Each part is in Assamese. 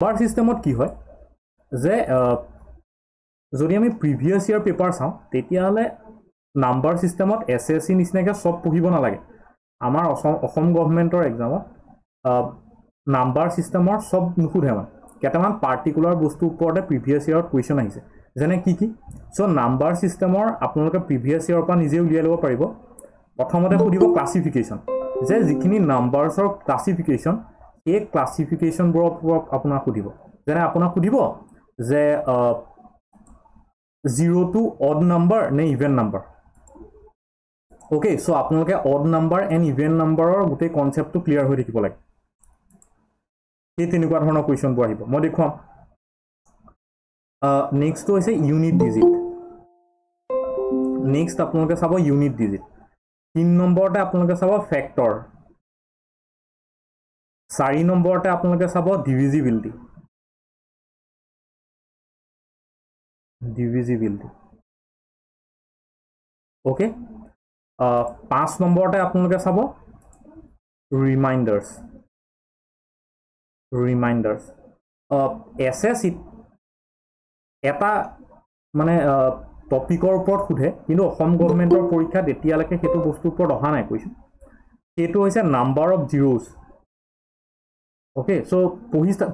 নাম্বাৰ সিস্টেমত কি হয় যে যদি আমি প্ৰিভিয়াছ ইয়াৰ পেপাৰ চাওঁ তেতিয়াহ'লে নাম্বাৰ সিস্টেমত এছএছসি নিচিনাকৈ সব পঢ়িব নালাগে আমাৰ অসম গভৰ্ণমেণ্টৰ এক্সামত নাম্বাৰ সিস্টেমৰ সব নুসুধে মানে কেইটামান পাৰ্টিকুলাৰ বস্তুৰ ওপৰতে প্ৰিভিয়াছ ইয়াৰত কুৱেশ্যন আহিছে যেনে কি সো নাম্বাৰ সিস্টেমৰ আপোনালোকে প্ৰিভিয়াছ ইয়াৰৰ পৰা নিজে উলিয়াই ল'ব পাৰিব প্ৰথমতে সুধিব ক্লাছিফিকেশ্যন যে যিখিনি নাম্বাৰছৰ ক্লাছিফিকেশ্যন এই ক্লাছিফিকেশ্যনবোৰৰ ওপৰত আপোনাক সুধিব যেনে আপোনাক সুধিব যে 0 to odd number নে ইভেন নাম্বাৰ ওকে সো আপোনালোকে odd number and even numberৰ গোটেই কনসেপ্টটো ক্লিয়াৰ হৈ থাকিব লাগে এই তিনিটা ধৰণৰ কোৱেশ্যনবোৰ আহিব মই দেখুৱাম নেক্সট হৈছে ইউনিট ডিজিট নেক্সট আপোনালোকে চাব ইউনিট ডিজিট 3 নম্বৰতে আপোনালোকে চাব ফেক্টৰ 4 নম্বৰতে আপোনালোকে চাব ডিভিজিবিলিটি ওকে 5 নম্বৰতে আপোনালোকে চাব ৰিমাইণ্ডাৰ্ছ এছএছসি এটা মানে টপিকৰ ওপৰত সুধে কিন্তু অসম গভৰ্ণমেণ্টৰ পৰীক্ষাত এতিয়ালৈকে সেইটো বস্তুৰ ওপৰত অহা নাই কৈছো সেইটো হৈছে নাম্বাৰ অফ জিৰোজ ওকে সো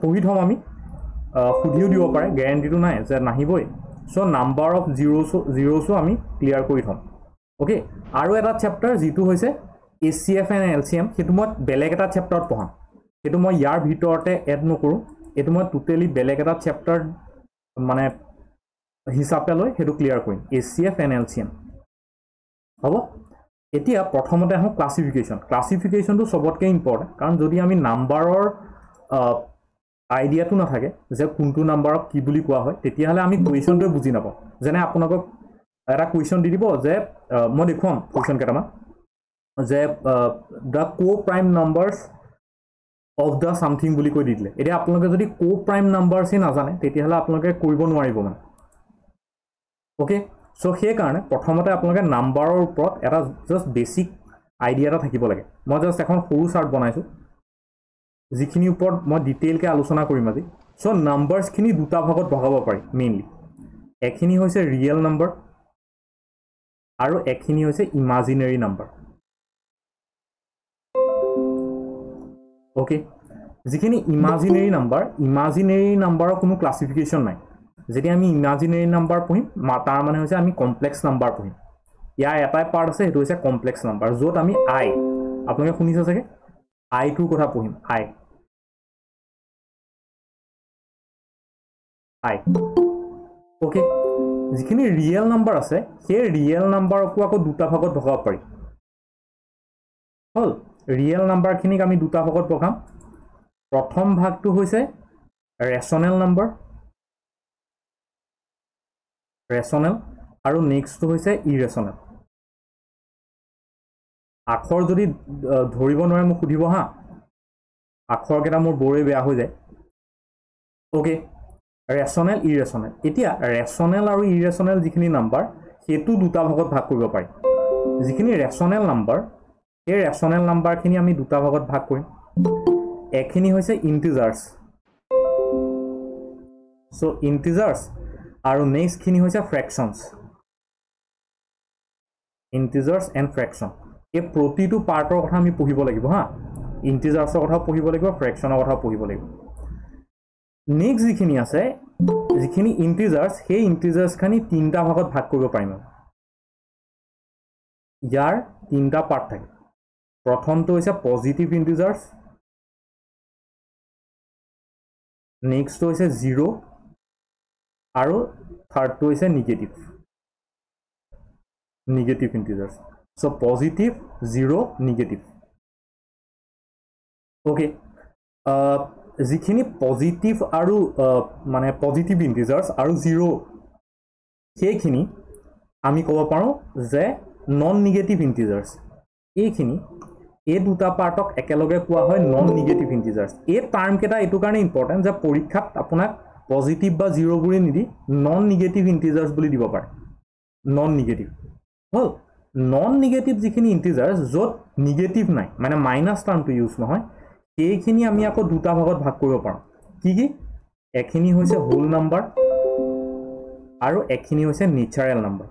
পঢ়ি থম আমি সুধিও দিব পাৰে গ্যাৰান্টিটো নাই যে নাহিবই সো নাম্বাৰ অফ জিৰোজো আমি ক্লিয়াৰ কৰি থম ওকে আৰু এটা চেপ্টাৰ যিটো হৈছে এছচিএফ এণ্ড এলচিএম সেইটো মই বেলেগ এটা চেপ্টাৰত পঢ়াম সেইটো মই ইয়াৰ ভিতৰতে এড নকৰোঁ এইটো মই টোটেলি বেলেগ এটা চেপ্টাৰ মানে হিচাপে লৈ সেইটো ক্লিয়াৰ কৰিম এছচিএফ এণ্ড এলচিএম হ'ব এতিয়া প্ৰথমতে আহোঁ ক্লাছিফিকেশ্যনটো চবতকৈ ইম্পৰ্টেণ্ট কাৰণ যদি আমি নাম্বাৰৰ আইডিয়াটো নাথাকে যে কোনটো নাম্বাৰক কি বুলি কোৱা হয় তেতিয়াহ'লে আমি কুৱেশ্যনটোৱে বুজি নাপাওঁ যেনে আপোনালোকক এটা কুৱেশ্যন দি দিব যে মই দেখুৱাম কুৱেশ্যন কেইটামান যে the coprime numbers of the something বুলি কৈ দি দিলে এতিয়া আপোনালোকে যদি কো-প্ৰাইম নাম্বাৰছেই নাজানে তেতিয়াহ'লে আপোনালোকে কৰিব নোৱাৰিব মানে ওকে সো সেইকাৰণে প্ৰথমতে আপোনালোকে নাম্বাৰৰ ওপৰত এটা জাষ্ট বেছিক আইডিয়া এটা থাকিব লাগে মই জাষ্ট এখন সৰু চাৰ্ট বনাইছোঁ যিখিনিৰ ওপৰত মই ডিটেইলকৈ আলোচনা কৰিম আজি সো নাম্বাৰছখিনি দুটা ভাগত ভগাব পাৰি মেইনলি এখিনি হৈছে ৰিয়েল নাম্বাৰ আৰু এখিনি হৈছে ইমাজিনেৰী নাম্বাৰ ওকে যিখিনি ইমাজিনেৰী নাম্বাৰৰ কোনো ক্লাছিফিকেশ্যন নাই যদি আমি ইমাজিনেৰী নাম্বাৰ পঢ়িম তাৰ মানে হৈছে আমি কমপ্লেক্স নাম্বাৰ পঢ়িম ইয়াৰ এটাই পাৰ্ট আছে সেইটো হৈছে কমপ্লেক্স নাম্বাৰ য'ত আমি আই আপোনালোকে শুনিছে চাগে আইটোৰ কথা পঢ়িম আই ওকে যিখিনি ৰিয়েল নাম্বাৰ আছে সেই ৰিয়েল নাম্বাৰকো আকৌ দুটা ভাগত ভগাব পাৰি হ'ল ৰিয়েল নাম্বাৰখিনিক আমি দুটা ভাগত ভগাম প্ৰথম ভাগটো হৈছে ৰেচনেল নাম্বাৰ আৰু নেক্সটটো হৈছে ইৰেচনেল আখৰ যদি ধৰিব নোৱাৰে মোক সুধিব হা আখৰকেইটা মোৰ বৰে বেয়া হৈ যায় ওকে ৰেচনেল ইৰেচনেল এতিয়া ৰেচনেল আৰু ইৰেচনেল যিখিনি নাম্বাৰ সেইটো দুটা ভাগত ভাগ কৰিব পাৰি যিখিনি ৰেচনেল নাম্বাৰ এই ৰেচনেল নাম্বাৰখিনি আমি দুটা ভাগত ভাগ কৰিম এখিনি হৈছে ইন্টিজাৰ্ছ সো ইন্টিজাৰ্ছ আৰু নেক্সটখিনি হৈছে ফ্ৰেকশ্যনছ ইন্টিজাৰ্ছ এণ্ড ফ্ৰেকশ্যন এই প্ৰতিটো পাৰ্টৰ কথা আমি পঢ়িব লাগিব হা ইন্টিজাৰ্ছৰ কথা পঢ়িব লাগিব ফ্ৰেকশ্যনৰ কথা পঢ়িব লাগিব নেক্সট যিখিনি আছে যিখিনি ইন্টিজাৰ্ছ সেই ইন্টিজাৰ্ছখিনি তিনিটা ভাগত ভাগ কৰিব পাৰিম ইয়াৰ তিনিটা পাৰ্ট থাকে প্ৰথমটো হৈছে পজিটিভ ইন্টিজাৰ্ছ নেক্সটটো হৈছে 0 আৰু থাৰ্ডটো হৈছে negative integers so positive 0 negative okay যিখিনি পজিটিভ আৰু মানে পজিটিভ ইন্টিজাৰ্ছ আৰু 0 সেইখিনি আমি ক'ব পাৰোঁ যে নন নিগেটিভ ইন্টিজাৰ্ছ এইখিনি এই দুটা পাৰ্টক একেলগে কোৱা হয় নন নিগেটিভ ইন্টিজাৰ্ছ এই টাৰ্মকেইটা এইটো কাৰণে ইম্পৰ্টেণ্ট যে পৰীক্ষাত আপোনাক পজিটিভ বা 0 বুলি নিদি নন নিগেটিভ ইন্টিজাৰ্ছ বুলি দিব পাৰে নন নিগেটিভ হ'ল নন নিগেটিভ যিখিনি ইন্টিজাৰ্ছ য'ত নিগেটিভ নাই মানে মাইনাছ টাৰ্মটো ইউজ নহয় সেইখিনি আমি আকৌ দুটা ভাগত ভাগ কৰিব পাৰোঁ কি এখিনি হৈছে হোল নাম্বাৰ আৰু এখিনি হৈছে নেচাৰেল নাম্বাৰ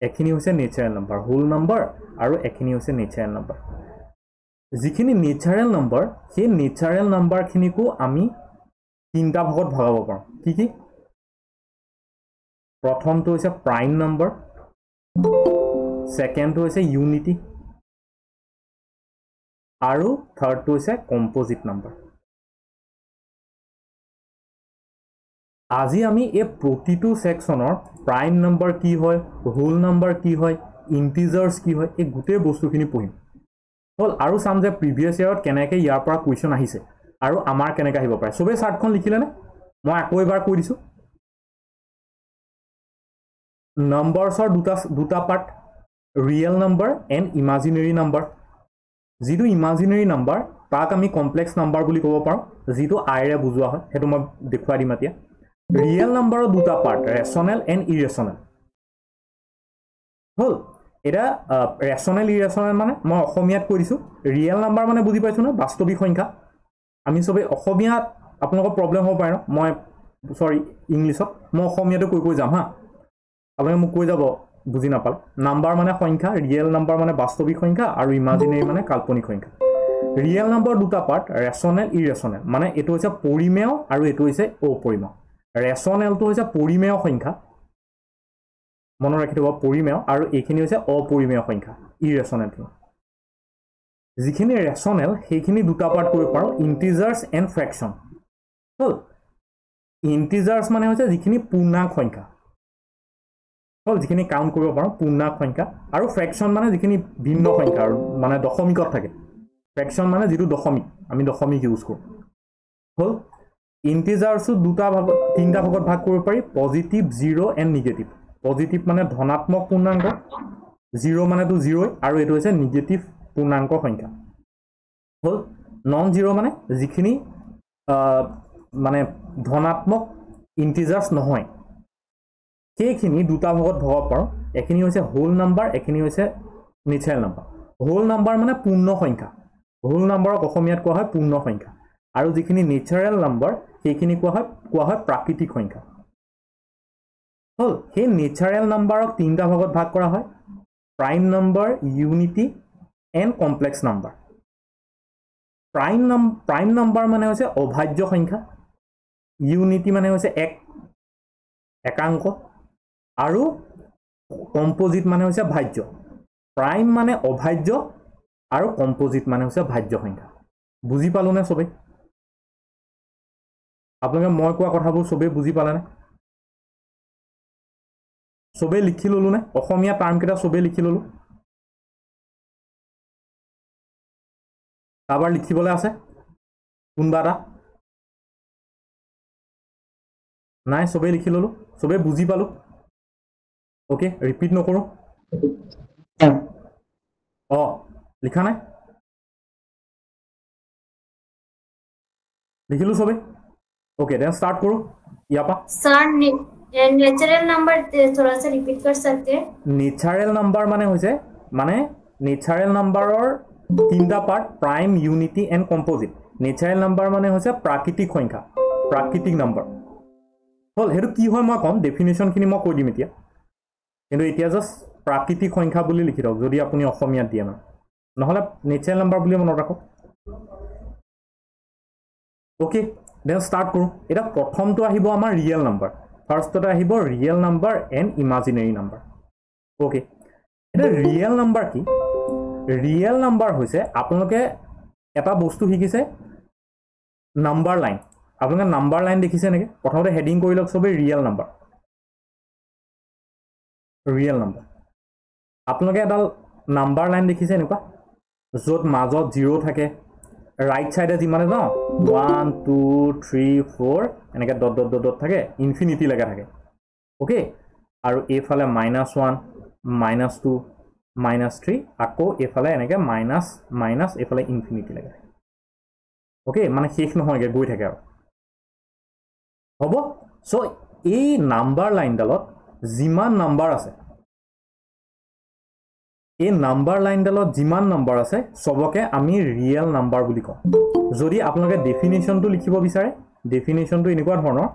এখিনি হৈছে নেচাৰেল নাম্বাৰ হোল নাম্বাৰ আৰু এখিনি হৈছে নেচাৰেল নাম্বাৰ যিখিনি নেচাৰেল নাম্বাৰ সেই নেচাৰেল নাম্বাৰখিনিকো আমি তিনিটা ভাগত ভগাব পাৰোঁ কি কি প্ৰথমটো হৈছে প্ৰাইম নাম্বাৰ সেকেন্ডটো হৈছে ইউনিটি আৰু থাৰ্ডটো হৈছে কম্পোজিট নাম্বাৰ আজি আমি এই প্ৰতিটো সেকশনৰ প্ৰাইম নাম্বাৰ কি হয় হোল নাম্বাৰ কি হয় ইন্টিজাৰ্স কি হয় এই গোটেই বস্তুখিনি পঢ়িম হল আৰু চাম যে প্ৰিভিয়াস ইয়াৰত কেনেকৈ ইয়াৰ পৰা কুৱেশ্যন আহিছে আৰু আমাৰ কেনেকৈ আহিব পাৰে সবে চাৰ্টখন লিখিলেনে মই আকৌ এবাৰ কৈ দিছোঁ নাম্বাৰছৰ দুটা part real number and imaginary number যিটো ইমাজিনেৰী নাম্বাৰ তাক আমি কমপ্লেক্স নাম্বাৰ বুলি ক'ব পাৰোঁ যিটো আইৰে বুজোৱা হয় সেইটো মই দেখুৱাই দিম এতিয়া ৰিয়েল নাম্বাৰৰ দুটা পাৰ্ট ৰেচনেল এণ্ড ইৰেচনেল হল এটা ৰেচনেল ইৰেচনেল মানে মই অসমীয়াত কৈ দিছোঁ ৰিয়েল নাম্বাৰ মানে বুজি পাইছোঁ ন বাস্তৱিক সংখ্যা আমি সবে অসমীয়াত আপোনালোকৰ প্ৰব্লেম হ'ব পাৰে ন মই সৰি ইংলিছত মই অসমীয়াটো কৈ যাম হা আপোনালোকে মোক কৈ যাব বুজি নাপাল নাম্বাৰ মানে সংখ্যা ৰিয়েল নাম্বাৰ মানে বাস্তৱিক সংখ্যা আৰু ইমাজিনেৰী মানে কাল্পনিক সংখ্যা ৰিয়েল নাম্বাৰ দুটা পাৰ্ট ৰেচনেল ইৰেচনেল মানে এইটো হৈছে পৰিমেয় আৰু এইটো হৈছে অপৰিমেয় ৰেচনেলটো হৈছে পৰিমেয় সংখ্যা মনত ৰাখি থব পৰিমেয় আৰু এইখিনি হৈছে অপৰিমেয় সংখ্যা ইৰেচনেলটো যিখিনি ৰেচনেল সেইখিনি দুটা পাৰ্ট কৰিব পাৰোঁ ইন্টিজাৰ্স এণ্ড ফ্ৰেকশ্যন হল ইন্টিজাৰ্স মানে হৈছে যিখিনি পূৰ্ণাংক সংখ্যা হল যিখিনি কাউণ্ট কৰিব পাৰোঁ পূৰ্ণাংক সংখ্যা আৰু ফ্ৰেকশ্যন মানে যিখিনি ভিন্ন সংখ্যা আৰু মানে দশমিকত থাকে ফ্ৰেকশ্যন মানে যিটো দশমিক আমি দশমিক ইউজ কৰোঁ হল ইন্টিজাৰ্সো তিনিটা ভাগত ভাগ কৰিব পাৰি positive zero' and negative positive মানে ধনাত্মক পূৰ্ণাংক জিৰ' মানেতো জিৰ'ই আৰু এইটো হৈছে নিগেটিভ পূৰ্ণাংক সংখ্যা হল নন জিৰ' মানে যিখিনি মানে ধনাত্মক ইন্টিজাৰ্স নহয় সেইখিনি দুটা ভাগত ভগাব পাৰোঁ এখিনি হৈছে হোল নাম্বাৰ এখিনি হৈছে নেচাৰেল নাম্বাৰ হোল নাম্বাৰ মানে পূৰ্ণ সংখ্যা হোল নাম্বাৰক অসমীয়াত কোৱা হয় পূৰ্ণ সংখ্যা আৰু যিখিনি নেচাৰেল নাম্বাৰ সেইখিনি কোৱা হয় প্ৰাকৃতিক সংখ্যা হল সেই নেচাৰেল নাম্বাৰক তিনিটা ভাগত ভাগ কৰা হয় prime number unity and complex number prime number মানে হৈছে অভাজ্য সংখ্যা ইউনিটি মানে হৈছে একাংক আৰু কম্পোজিট মানে হৈছে ভাজ্য প্ৰাইম মানে অভাজ্য আৰু কম্পোজিট মানে হৈছে ভাজ্য সংখ্যা বুজি পালোনে সবে আপোনালোকে মই কোৱা কথাবোৰ সবে বুজি পালেনে সবে লিখি ললো নে অসমীয়া টাৰ্ম কেইটা সবে লিখি ললো কাৰোবাৰ লিখিবলৈ আছে কোনবা এটা নাই সবে লিখি ললো সবে বুজি পালো ওকে ৰিপিট নকৰোঁ লিখা নাই লিখিলো সবে ओके देन स्टार्ट करो यहाँ पर सर नेचुरल नंबर थोड़ा सा रिपीट कर सकते हैं नेचुरल नंबर माने नेचुरल नंबरर तीनटा part prime unity and composite natural number माने होइसे प्राकृतिक संख्या प्राकृतिक नंबर हल हेतु की হয় মই কম ডেফিনিশন খিনি মই কৈ দিম এতিয়া কিন্তু এতিয়া জাস্ট প্ৰাকৃতিক সংখ্যা বুলি লিখি দাও যদি আপুনি অসমীয়াত দিয়ে না নহলে নেচুৰেল নাম্বাৰ বুলি মনত ৰাখক ওকে দেন স্টাৰ্ট কৰো এটা প্ৰথমটো আহিব আমাৰ ৰিয়েল নাম্বাৰ ফাৰ্ষ্টতে আহিব real number and imaginary number okay এটা ৰিয়েল নাম্বাৰ কি ৰিয়েল নাম্বাৰ হৈছে আপোনালোকে এটা বস্তু শিকিছে নাম্বাৰ লাইন আপোনালোকে নাম্বাৰ লাইন দেখিছে নেকি প্ৰথমতে হেডিং কৰি লওক সবে ৰিয়েল নাম্বাৰ আপোনালোকে এডাল নাম্বাৰ লাইন দেখিছে এনেকুৱা য'ত মাজত 0 থাকে राइट साइडे जिमाने जाओ 1 2 3 4 এনেকে ডট ডট ডট থাকে ইনফিনিটি লাগা থাকে ওকে আৰু এফালে -1 -2 -3 আকৌ এফালে এনেকে মাইনাস মাইনাস এফালে ইনফিনিটি লাগা ওকে মানে শেষ নহয়গে গৈ থাকে আৰু হ'ব সো এই নাম্বাৰ লাইন ডালত জিমান নাম্বাৰ আছে এই নাম্বাৰ লাইনডালত যিমান নাম্বাৰ আছে সবকে আমি ৰিয়েল নাম্বাৰ বুলি কওঁ যদি আপোনালোকে ডেফিনেশ্যনটো লিখিব বিচাৰে ডেফিনেশ্যনটো এনেকুৱা ধৰণৰ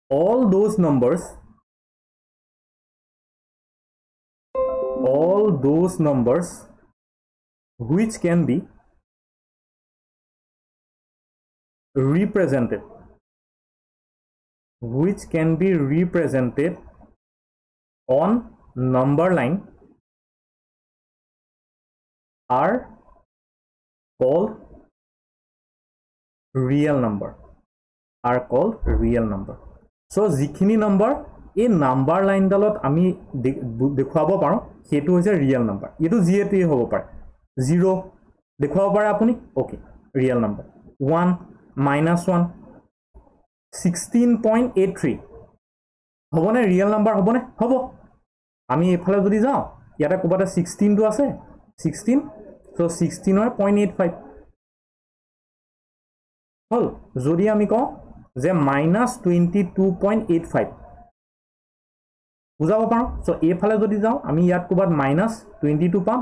all those numbers which can be represented on number line are called real number so jikhini number এই নাম্বাৰ লাইনডালত আমি দেখুৱাব পাৰো হেতু হৈছে ৰিয়েল নাম্বাৰ এটো জিএটি হ'ব পাৰে 0 দেখুৱাব পাৰে আপুনি ওকে ৰিয়েল নাম্বাৰ 1 -1 16.83 হবনে ৰিয়েল নাম্বাৰ হবনে হব আমি এফালে যদি যাও ইয়াতে কোবাতে 16 টো আছে 16 so 16 or 0.85 হল যদি আমি কওঁ যে -22.85 বুজাব পাৰো সো এফালে যদি যাও আমি ইয়াত কোবাত -22 পাম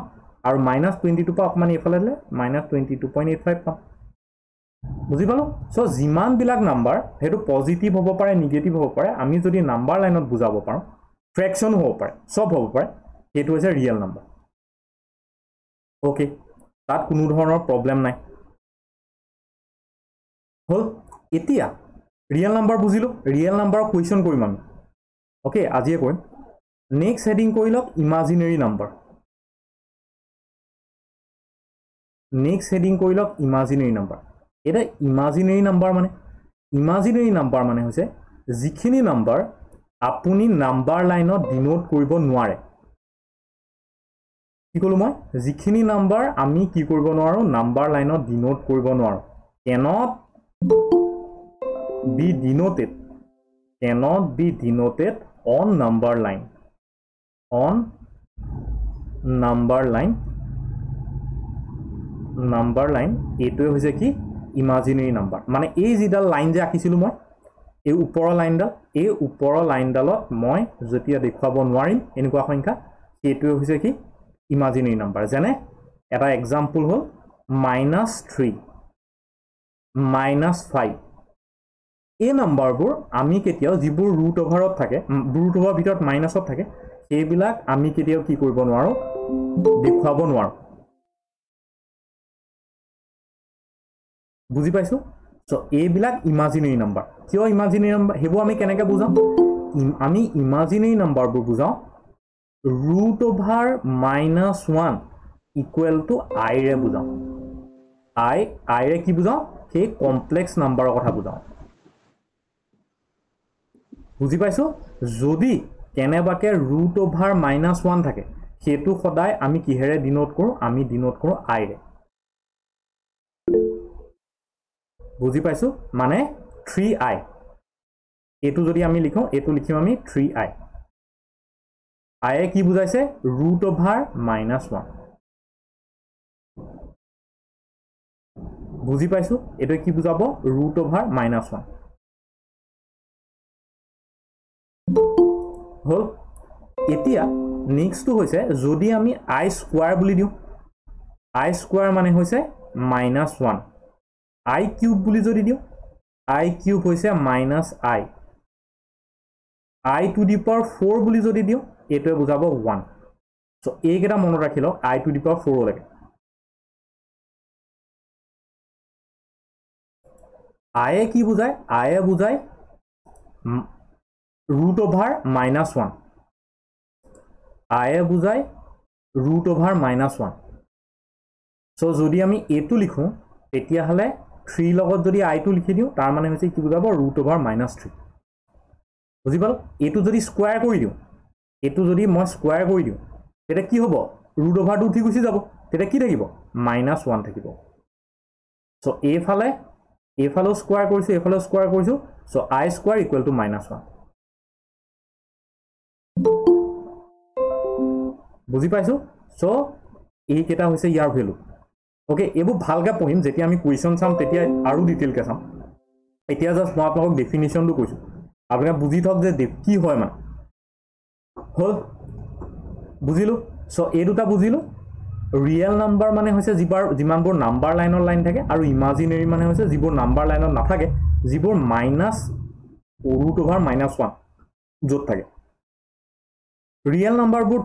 আৰু -22 পা অকমান এফালে দিলে -22.85 পাম বুজি পালো সো জিমান বিলাক নাম্বাৰ হেতু পজিটিভ হ'ব পাৰে নেগেটিভ হ'ব পাৰে আমি যদি নাম্বাৰ লাইনত বুজাব পাৰো ফ্ৰেকশন হ'ব পাৰে সব হ'ব পাৰে হেতু হৈছে ৰিয়েল নাম্বাৰ ওকে তাত কোনো ধৰণৰ প্ৰবলেম নাই হল এতিয়া ৰিয়েল নাম্বাৰ বুজিলো ৰিয়েল নাম্বাৰ কোৱেশ্চন কৰিম আমি ওকে আজিয়ে কৰিম নেক্সট হেডিং কৰি লওক ইমাজিনাৰী নাম্বাৰ নেক্সট হেডিং কৰি লওক ইমাজিনাৰী নাম্বাৰ এটা ইমাজিনাৰী নাম্বাৰ মানে হৈছে যিখিনি নাম্বাৰ আপুনি নাম্বাৰ লাইনত ডিনোট কৰিব নোৱাৰে কি কলো মই যিখিনি নাম্বাৰ আমি কি কৰিব নোৱাৰো নাম্বাৰ লাইনত ডিনোট কৰিব নোৱাৰো cannot be denoted on number line এটো হৈছে কি ইমাজিনাৰী নাম্বাৰ মানে এই যিডাল লাইন যে আঁকিছিলো মই এই ওপৰৰ লাইনডালত মই যেতিয়া দেখুৱাব নোৱাৰিম এনেকুৱা সংখ্যা এটো হৈছে কি ইমাজিনাৰী নাম্বাৰ যেনে এটা এক্সাম্পল হ'ল -3 -5 এই নাম্বাৰবোৰ আমি কেতিয়াও যিবোৰ ৰুট ওভাৰত থাকে ৰুট ওভাৰ ভিতৰত মাইনাছত থাকে সেইবিলাক আমি কেতিয়াও কি কৰিব নোৱাৰো দেখুৱাব নোৱাৰো বুজি পাইছো সো এইবিলাক ইমাজিনাৰী নাম্বাৰ কিয় ইমাজিনাৰী নাম্বাৰ হেবো আমি কেনেকৈ বুজাম আমি ইমাজিনাৰী নাম্বাৰবোৰ বুজাও root over -1 equal to i ৰে বুজাও i ৰে কি বুজাও সেই কমপ্লেক্স নাম্বাৰৰ কথা বুজাও বুজি পাইছো যদি কেনেবাকে ৰুট ওভাৰ -1 থাকে হেতু সদায় আমি কিহেৰে ডিনোট কৰো আমি ডিনোট কৰো i ৰে বুজি পাইছো মানে 3i এটো যদি আমি লিখো এটো লিখিম আমি 3i i এ কি বুজাইছে ৰুট ওভাৰ -1 বুজি পাইছো এটো কি বুজাব ৰুট ওভাৰ -1 হল এতিয়া নেক্সট টু হৈছে যদি আমি i স্কয়াৰ বুলি দিও i স্কয়াৰ মানে হৈছে -1 i কিউব বুলি যদি দিও i কিউব হৈছে -i i to the power 4 বুলি যদি দিও এটোৱে বুজাব 1 সো এইকেইটা মনত ৰাখি লওক i টু দি পাৱাৰ 4 লাগে i এ কি বুজায় i এ বুজায় ৰুট ওভাৰ -1 i এ বুজায় ৰুট ওভাৰ -1 সো যদি আমি এটো লিখো তেতিয়া হলে 3 লগত যদি i টু লিখি দিও তাৰ মানে হৈছে কি বুজাব ৰুট ওভাৰ -3 বুজি পালো এটো যদি স্কয়াৰ কৰি দিও এটো যদি মই স্কয়াৰ কৰি দিও এটা কি হ'ব ৰুট ওভাৰ টু উঠি গুছি যাব এটা কি থাকিব -1 থাকিব সো এফালে স্কয়াৰ কৰিছো এফালে স্কয়াৰ কৰিছো so i square equal to -1 বুজি পাইছো সো এই কেটা হৈছে ইয়াৰ ভ্যালু ওকে এবু ভালকে পঢ়িম যেতিয়া আমি কোৱেশ্চন চাম তেতিয়া আৰু ডিটেইল কে চাম এতিয়া জাস্ট মই আপোনাক ডেফিনিশনটো কৈছো আপোনাক বুজি থক যে কি হয় মানে হল বুজিলো সো এই দুটা বুজিলো ৰিয়েল নাম্বাৰ মানে হৈছে যিমানবোৰ নাম্বাৰ লাইনৰ লাইন থাকে আৰু ইমাজিনাৰী মানে হৈছে যিবোৰ নাম্বাৰ লাইনত নাথাকে যিবোৰ মাইনাছ ৰুট অভাৰ -1 য'ত থাকে ৰিয়েল নাম্বাৰবোৰ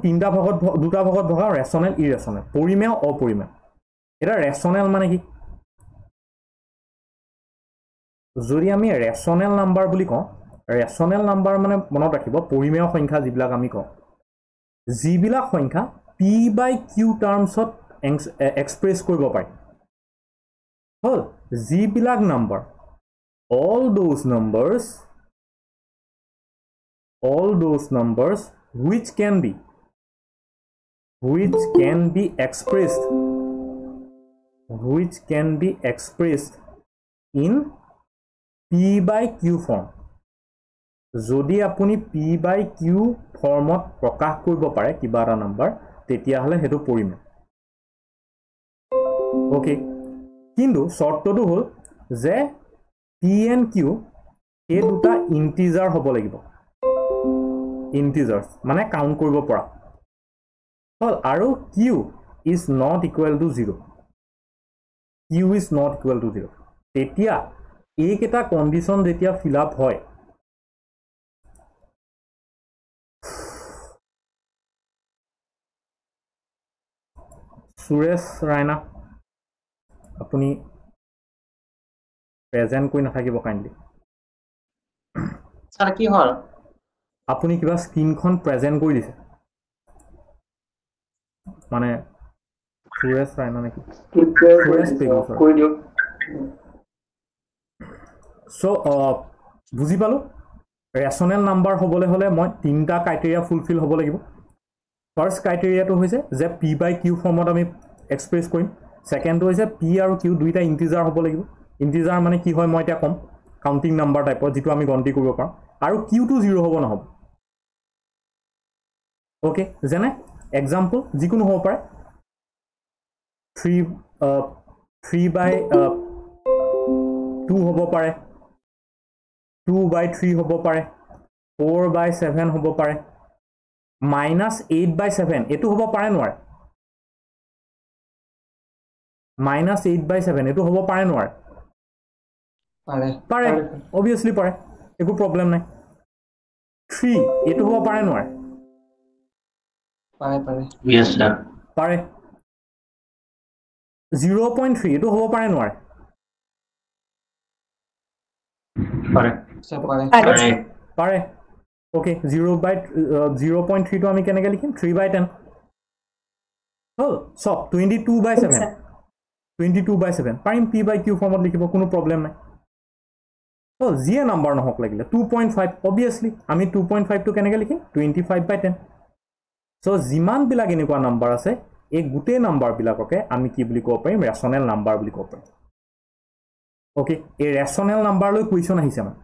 দুটা ভাগত ভগা ৰেচনেল ইৰেচনেল পৰিমেয় অপৰিমেয় এটা ৰেচনেল মানে কি যদি আমি ৰেচনেল নাম্বাৰ বুলি কওঁ ৰেচনেল নাম্বাৰ মানে মনত ৰাখিব পৰিমেয় সংখ্যা যিবিলাক আমি কওঁ যিবিলাক সংখ্যা p/q টাৰ্মছত এক্সপ্ৰেছ কৰিব পাৰি হল যিবিলাক number all those numbers which can be expressed in p/q form যদি আপুনি p/q ফৰ্মত প্ৰকাশ কৰিব পাৰে কিবা এটা নাম্বাৰ তেতিয়া হলে হেতু পৰিমেয় ওকে কিন্তু শৰ্তটো হল যে p and q এই দুটা ইন্টিজাৰ হ'ব লাগিব ইন্টিজাৰ্স মানে কাউন্ট কৰিব পৰা হল আৰু q is not equal to 0 তেতিয়া এইকেইটা কন্ডিশন যেতিয়া ফিল আপ হয় সুৰেশ ৰায়না আপুনি প্ৰেজেন্ট কৰি নাথাকিব কাইন্ডলি স্যাৰ কি হল আপুনি কিবা স্ক্ৰীনখন প্ৰেজেন্ট কৰি দিছে মানে সুৰেশ ৰায়না নেকি সুৰেশ পেগু কৈ দিও সো বুজি পালো ৰেচনেল নাম্বাৰ হ'বলৈ হলে মই তিনটা ক্ৰাইটেৰিয়া ফুলফিল হ'ব লাগিব ফাৰ্স্ট ক্ৰাইটেৰিয়াটো হৈছে যে p/q ফৰ্মত আমি এক্সপ্ৰেছ কৰিম সেকেন্ডটো হৈছে p আৰু q দুইটা ইন্টিজাৰ হ'ব লাগিব ইন্টিজাৰ মানে কি হয় মই এতিয়া কম কাউন্টিং নাম্বাৰ টাইপৰ যেটো আমি গণতি কৰিব পাৰোঁ আৰু q টো 0 হ'ব নহব ওকে যেনে এক্সাম্পল যিকোনো হ'ব পাৰে 3/2 হ'ব পাৰে 2/3 হ'ব পাৰে 4/7 হ'ব পাৰে -8/7 এটো হ'ব পাৰে নোৱাৰে -8/7 এটো হ'ব পাৰে নোৱাৰে পাৰে obviously পাৰে একো প্ৰবলেম নাই 3 এটো হ'ব পাৰে নোৱাৰে পাৰে yes sir পাৰে 0.3 এটো হ'ব পাৰে নোৱাৰে পাৰে পাৰে ওকে 0.3 টো আমি কেনেকৈ লিখিম 3/10 হল সব 22/7 পাৰিম p/q ফৰ্মত লিখিব কোনো প্ৰবলেম নাই হল যিয়ে নাম্বাৰ নহক লাগিলে 2.5 obviously আমি 2.5 টো কেনেকৈ লিখিম 25/10 সো যিমান বিলাক এনেকুৱা নাম্বাৰ আছে এই গুটেই নাম্বাৰ বিলাককে আমি কি বুলি ক'ব পাৰিম ৰেচনেল নাম্বাৰ বুলি ক'ব পাৰিম ওকে এই ৰেচনেল নাম্বাৰ লৈ কুৱেশ্যন আহিছে মানে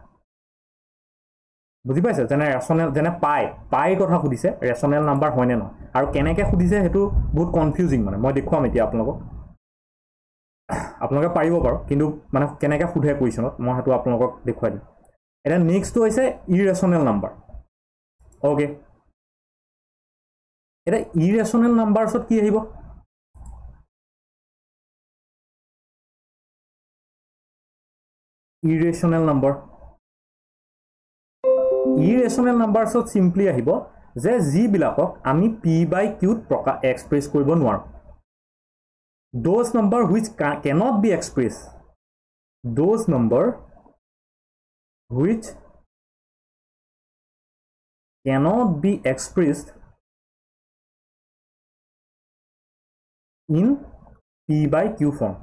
বুজি পাইছে যেনে ৰেচনেল যেনে পাই কথা সুধিছে ৰেচনেল নাম্বাৰ হয় নে নহয় আৰু কেনেকৈ সুধিছে হেতু বহুত কনফিউজিং মানে মই দেখুৱাম এতিয়া আপোনালোকে পাৰিব বাৰু কিন্তু মানে কেনেকৈ সুধে কুৱেশ্যনত মই হেতু আপোনালোকক দেখুৱাই দিম এটা নেক্সট হৈছে ইৰেচনেল নাম্বাৰ ওকে এটা ইৰেচনেল নাম্বাৰছত কি আহিব ইৰেচনেল নাম্বাৰছত সিম্পলি আহিব যে যিবিলাকক আমি p/q ত প্ৰকাশ এক্সপ্ৰেছ কৰিব নোৱাৰো those number which cannot be expressed in p/q form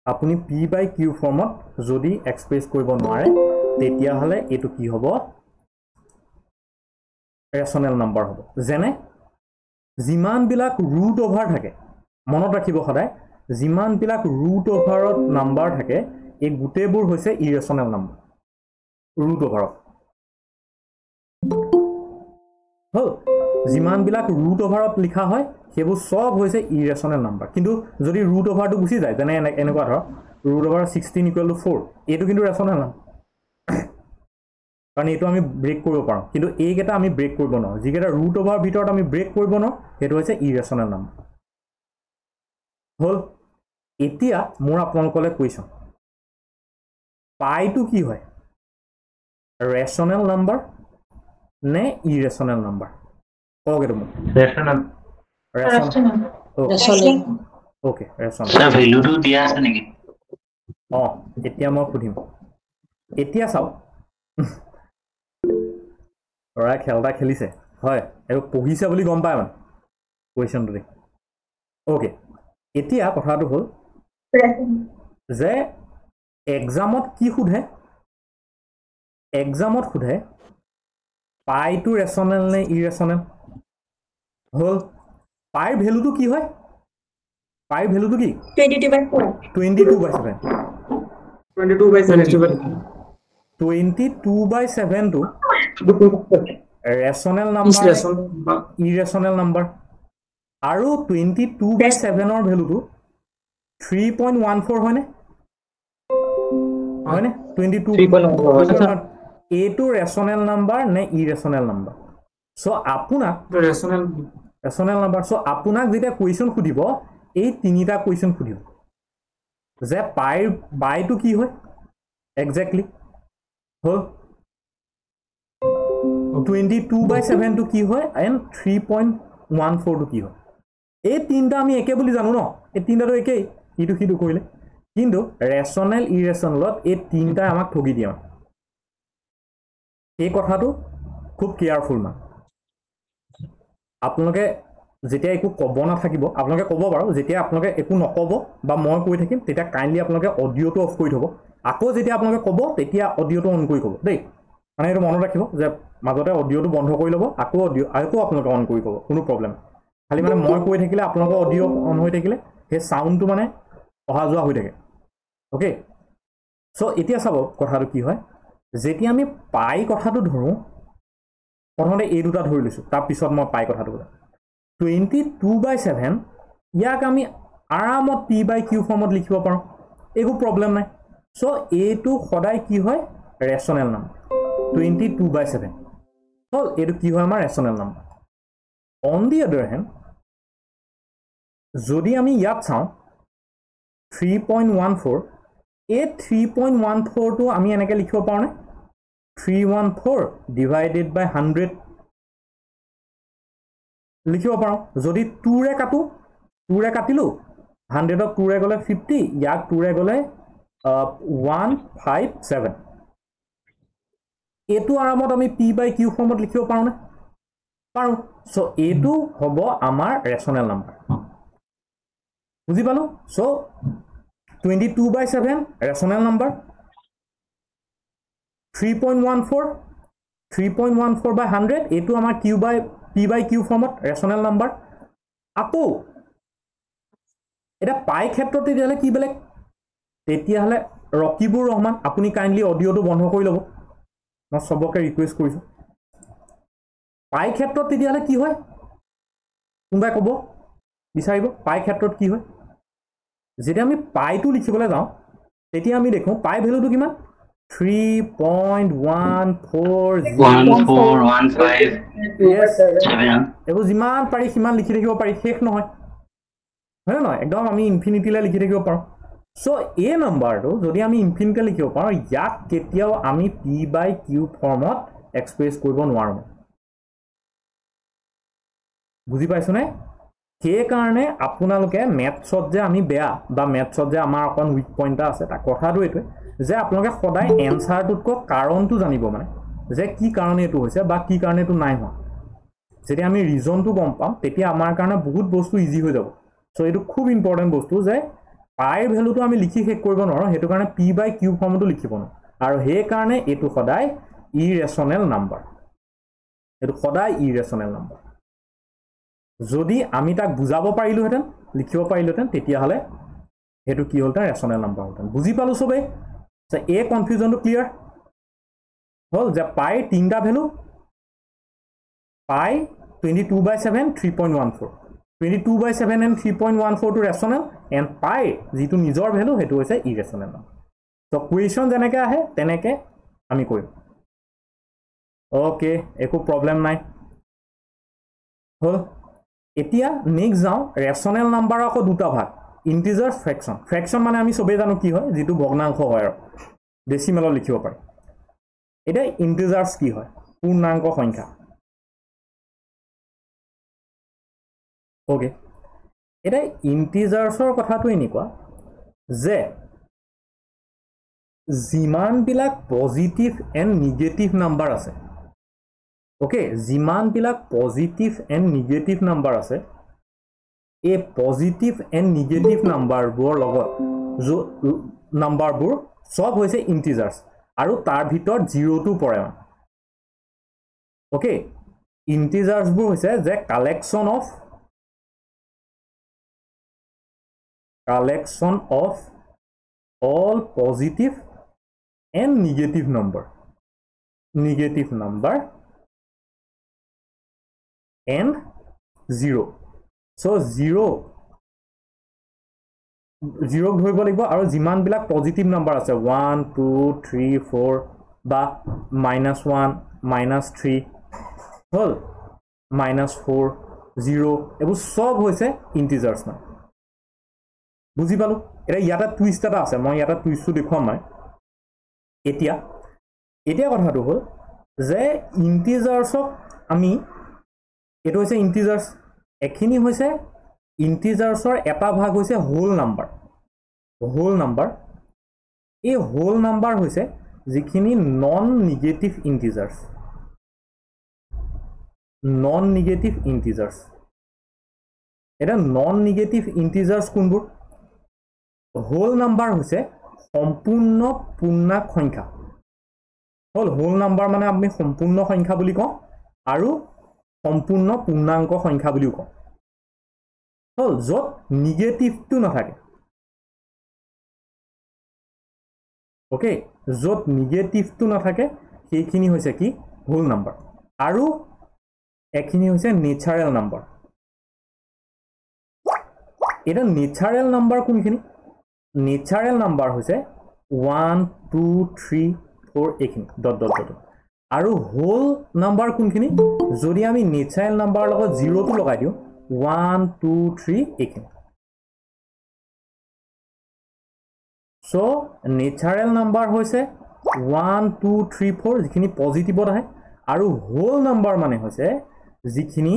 আপুনি p/q ফৰ্মত যদি এক্সপ্ৰেছ কৰিব নোৱাৰে তেতিয়া হলে এটো কি হ'ব ৰেচনেল নাম্বাৰ হ'ব যেনে যিমান বিলাক ৰুট ওভাৰ থাকে মনত ৰাখিব সদায় যিমান বিলাক ৰুট ওভাৰত নাম্বাৰ থাকে এই গুটেবোৰ হৈছে ইৰেচনেল নাম্বাৰ ৰুট ওভাৰত হল যিমান বিলাক ৰুট ওভাৰত লিখা হয় সেবোৰ সব হৈছে ইৰেচনেল নাম্বাৰ কিন্তু যদি ৰুট ওভাৰটো গুছি যায় তেনে এনেকুৱা ধৰ ৰুট ওভাৰ 16 = 4 এটো কিন্তু ৰেচনেল নাম্বাৰ কাৰণ এইটো আমি ব্ৰেক কৰিব পাৰোঁ কিন্তু এইকেইটা আমি ব্ৰেক কৰিব নোৱাৰোঁ যিকেইটা ৰুট অভাৰ ভিতৰত আমি ব্ৰেক কৰিব নোৱাৰোঁ সেইটো হৈছে ইৰেচনেল নাম্বাৰ হ'ল এতিয়া মোৰ আপোনালোকলৈ কুৱেশ্যন পাইটো কি হয় ৰেচনেল নাম্বাৰ নে ইৰেচনেল নাম্বাৰ কওক এইটো মোক ৰেচনেল ওকে ৰেচনেল স্যাৰ ভ্যালুটো দিয়া আছে নেকি এতিয়া মই সুধিম এতিয়া চাওক ল'ৰাই খেল এটা খেলিছে হয় এইটো পঢ়িছে বুলি গম পায় মানে কুৱেশ্যনটো দেখি ওকে এতিয়া কথাটো হ'ল যে এক্সামত কি সোধে এক্সামত সোধে পাইটো ৰেচনেল নে ইৰেচনেল হ'ল পাইৰ ভেলুটো কি হয় পাইৰ ভেলুটো কি 22/7 22/7 টো ৰেচনেল নাম্বাৰ ইৰেচনেল নাম্বাৰ আৰু 22/7 ৰ ভেলুটো 3.14 হয়নে হয়নে 22 এইটো ৰেচনেল নাম্বাৰ নে ইৰেচনেল নাম্বাৰ সো আপোনাক ৰেচনেল নাম্বাৰ সো আপোনাক যেতিয়া কুৱেশ্যন সুধিব এই তিনিটা কুৱেশ্যন সুধিব যে পাইৰ বাইটো কি হয় এক্সেক্টলি হ'ল 22/7 টো কি হয় এণ্ড 3.14 টো কি হয় এই তিনিটা আমি একে বুলি জানো ন এই তিনিটাটো একেই ইটো সিটো কৰিলে কিন্তু ৰেচনেল ইৰেচনেলত এই তিনিটাই আমাক ঠগি দিয়ে এই কথাটো খুব কেয়াৰফুল মানে আপোনালোকে যেতিয়া একো ক'ব নাথাকিব আপোনালোকে ক'ব বাৰু যেতিয়া আপোনালোকে একো নক'ব বা মই কৈ থাকিম তেতিয়া কাইণ্ডলি আপোনালোকে অডিঅ'টো অফ কৰি থ'ব আকৌ যেতিয়া আপোনালোকে ক'ব তেতিয়া অডিঅ'টো অন কৰি ক'ব দেই মানে এইটো মনত ৰাখিব যে মাজতে অডিঅ'টো বন্ধ কৰি ল'ব আকৌ আপোনালোকে অন কৰি ক'ব কোনো প্ৰব্লেম খালি মানে মই কৈ থাকিলে আপোনালোকৰ অডিঅ' অন হৈ থাকিলে সেই চাউণ্ডটো মানে অহা যোৱা হৈ থাকে অ'কে চ' এতিয়া চাব কথাটো কি হয় যেতিয়া আমি পাই কথাটো ধৰোঁ প্ৰথমতে এই দুটা ধৰি লৈছোঁ তাৰপিছত মই পাই কথাটো ক'ম 22/7 ইয়াক আমি আৰামত p/q ফৰ্মত লিখিব পাৰোঁ একো প্ৰব্লেম নাই চ' এইটো সদায় কি হয় ৰেচনেল নাম্বাৰ 22/7 হ'ল এইটো কি হয় আমাৰ ৰেচনেল নাম্বাৰ অন দি আদাৰ হেণ্ড যদি আমি ইয়াত চাওঁ 3.14 এই 3.14 টো আমি এনেকৈ লিখিব পাৰোঁনে 314 ডিভাইডেড বাই 100 লিখিব পাৰোঁ যদি 2ৰে কাটো 2ৰে কাটিলোঁ 100ক 2ৰে গ'লে 50 ইয়াক 2ৰে গ'লে 157 এইটো আৰামত আমি p/q ফৰ্মত লিখিব পাৰোঁনে পাৰোঁ চ' এইটো হ'ব আমাৰ ৰেচনেল নাম্বাৰ বুজি পালোঁ চ' 22/7 ৰেচনেল নাম্বাৰ 3.14/100 এইটো আমাৰ p/q ফৰ্মত ৰেচনেল নাম্বাৰ আকৌ এটা পাই ক্ষেত্ৰত তেতিয়াহ'লে কি বেলেগ তেতিয়াহ'লে ৰকিবুৰ ৰহমান আপুনি কাইণ্ডলি অডিঅ'টো বন্ধ কৰি ল'ব মই চবকে ৰিকুৱেষ্ট কৰিছোঁ পাই ক্ষেত্ৰত তেতিয়াহ'লে কি হয় কোনোবাই ক'ব বিচাৰিব পাই ক্ষেত্ৰত কি হয় যেতিয়া আমি পাইটো লিখিবলৈ যাওঁ তেতিয়া আমি দেখোঁ পাই ভেলুটো কিমান 3.1415 এইবোৰ যিমান পাৰি সিমান লিখি থাকিব পাৰি শেষ নহয় হয় নহয় একদম আমি ইনফিনিটিলৈ লিখি থাকিব পাৰোঁ চ' এই নাম্বাৰটো যদি আমি ইনফিনিটি লিখিব পাৰোঁ ইয়াক কেতিয়াও আমি p/q ফৰ্মত এক্সপ্ৰেছ কৰিব নোৱাৰোঁ বুজি পাইছোনে সেইকাৰণে আপোনালোকে মেথছত যে আমি বেয়া বা মেথছত যে আমাৰ অকণ উইক পইণ্ট এটা আছে তাৰ কথাটো এইটোৱে যে আপোনালোকে সদায় এনচাৰটোতকৈ কাৰণটো জানিব মানে যে কি কাৰণে এইটো হৈছে বা কি কাৰণে এইটো নাই হোৱা যেতিয়া আমি ৰিজনটো গম পাম তেতিয়া আমাৰ কাৰণে বহুত বস্তু ইজি হৈ যাব চ' এইটো খুব ইম্পৰ্টেণ্ট বস্তু যে পাইৰ ভেলুটো আমি লিখি শেষ কৰিব নোৱাৰোঁ সেইটো কাৰণে p/q ফৰ্মতো লিখিব নোৱাৰোঁ আৰু সেইকাৰণে এইটো সদায় ইৰেচনেল নাম্বাৰ এইটো সদায় ইৰেচনেল নাম্বাৰ যদি আমি তাক বুজাব পাৰিলোহেঁতেন লিখিব পাৰিলোহেঁতেন তেতিয়াহ'লে সেইটো কি হ'লহেঁতেন ৰেচনেল নাম্বাৰ হ'লহেঁতেন বুজি পালোঁ চবেই যে এই কনফিউজনটো ক্লিয়াৰ হ'ল যে পাই তিনিটা ভেলু পাই 22/7 3.14 22/7 and 3.14 টো ৰেচনেল এণ্ড পাই যিটো নিজৰ ভেলু সেইটো হৈছে ইৰেচনেল নাম্বাৰ ত' কুৱেশ্যন যেনেকৈ আহে তেনেকৈ আমি কৰিম ওকে একো প্ৰবলেম নাই হল এতিয়া নেক্সট যাও ৰেশনেল নাম্বাৰ আকৌ দুটা ভাগ ইন্টিজাৰ ফ্ৰেকশন ফ্ৰেকশন মানে আমি সবে জানো কি হয় যেটো ভগ্নাংশ হয় আৰু ডেসিমেলত লিখিব পাৰি এটা ইন্টিজাৰ্স কি হয় পূৰ্ণাংক সংখ্যা ওকে এটা ইন্টিজাৰ্সৰ কথাটো এনেকুৱা যে জিমান বিলাক পজিটিভ এন্ড নিগেটিভ নাম্বাৰ আছে ওকে জিমান বিলাক পজিটিভ এন্ড নিগেটিভ নাম্বাৰ আছে এ পজিটিভ এন্ড নিগেটিভ নাম্বাৰবোৰ লগত নাম্বাৰবোৰ সব হৈছে ইন্টিজাৰ্স আৰু তাৰ ভিতৰত 0 টু পৰে ওকে ইন্টিজাৰ্সবোৰ হৈছে যে collection of all positive and negative number and 0 so 0 ধৰিব লাগিব আৰু জিমান বিলাক পজিটিভ নাম্বাৰ আছে 1 2 3 4 বা -1 -3 হল -4 0 এবোৰ সব হৈছে ইন্টিজাৰ্স না বুজি পালো এটা ইয়াটা টুইষ্ট এটা আছে মই ইয়াটা টুইষ্টটো দেখুৱাম মই এতিয়া কথাটো হল যে ইন্টিজাৰ্সক আমি এটো হৈছে ইন্টিজাৰ্স এখিনি হৈছে ইন্টিজাৰ্সৰ এটা ভাগ হৈছে হোল নাম্বাৰ এই হোল নাম্বাৰ হৈছে যিখিনি নন নিগেটিভ ইন্টিজাৰ্স এটা নন নিগেটিভ ইন্টিজাৰ্স কোনবোৰ হোল নাম্বাৰ হৈছে সম্পূৰ্ণ পূৰ্ণাংক সংখ্যা হোল নাম্বাৰ মানে আমি সম্পূৰ্ণ সংখ্যা বুলি কওঁ আৰু সম্পূৰ্ণ পূৰ্ণাংক সংখ্যা বুলিও কওঁ হল যত নিগেটিভটো নাথাকে ওকে যত নিগেটিভটো নাথাকে সেইখিনি হৈছে কি হোল নাম্বাৰ আৰু এখিনি হৈছে নেচাৰেল নাম্বাৰ এটা নেচাৰেল নাম্বাৰ কোনখিনি নেচাৰেল নাম্বাৰ হৈছে 1 2 3 4 এখিনি ডট আৰু হোল নাম্বাৰ কোনখিনি যদি আমি নেচাৰেল নাম্বাৰ লগত 0 টো লগাই দিও 1 2 3 এখিনি সো নেচাৰেল নাম্বাৰ হৈছে 1 2 3 4 যিখিনি পজিটিভত আহে আৰু হোল নাম্বাৰ মানে হৈছে যিখিনি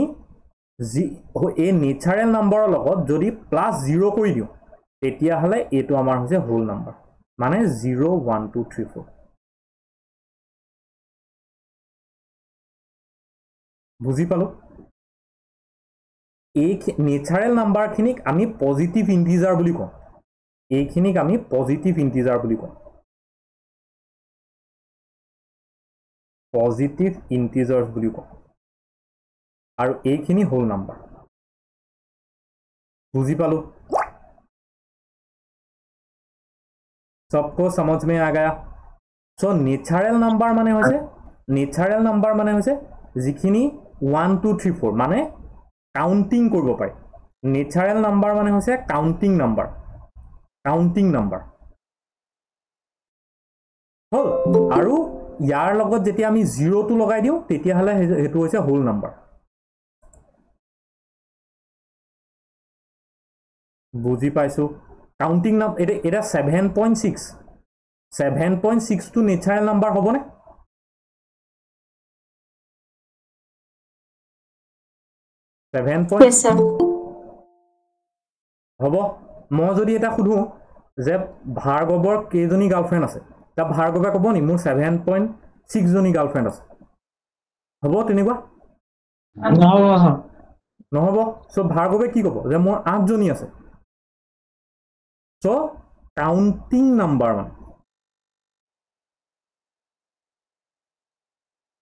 এই নেচাৰেল নাম্বাৰৰ লগত যদি +0 কৰি দিও তেতিয়া হলে এটো আমাৰ হৈছে হোল নাম্বাৰ মানে 0 1 2 3 4 বুজি পালো এই নেচাৰেল নাম্বাৰখিনিক আমি পজিটিভ ইন্টিজাৰ বুলি কওঁ এইখিনিক আমি পজিটিভ ইন্টিজাৰ বুলি কওঁ পজিটিভ ইন্টিজাৰ্স বুলি কওঁ আৰু এইখিনি হোল নাম্বাৰ বুজি পালো सबको समझ में आ गया सो नेचारेल नंबर माने होइसे जिखिनि 1 2 3 4 माने काउंटिंग करब पारे नेचारेल नंबर माने होइसे काउंटिंग नंबर हल आरो यार लगत जेति आमी 0 टु लगाइ दिउ तेतिया हले हेतु होइसे होल नंबर बुझी पाइसु काउंटिंग नाम एटा 7.6 टू नेचारेल नंबर होबो ने 7. Yes sir. होबो म जदि एटा खुदु जे भार्गवर केजनी गार्लफ्रेंड আছে ता भार्गवे कबो नि मोर 7.6 जनी गार्लफ्रेंड আছে होबो तेनिबा নহबो सो भार्गवे की कबो जे मोर 8 जनी আছে So, counting number one.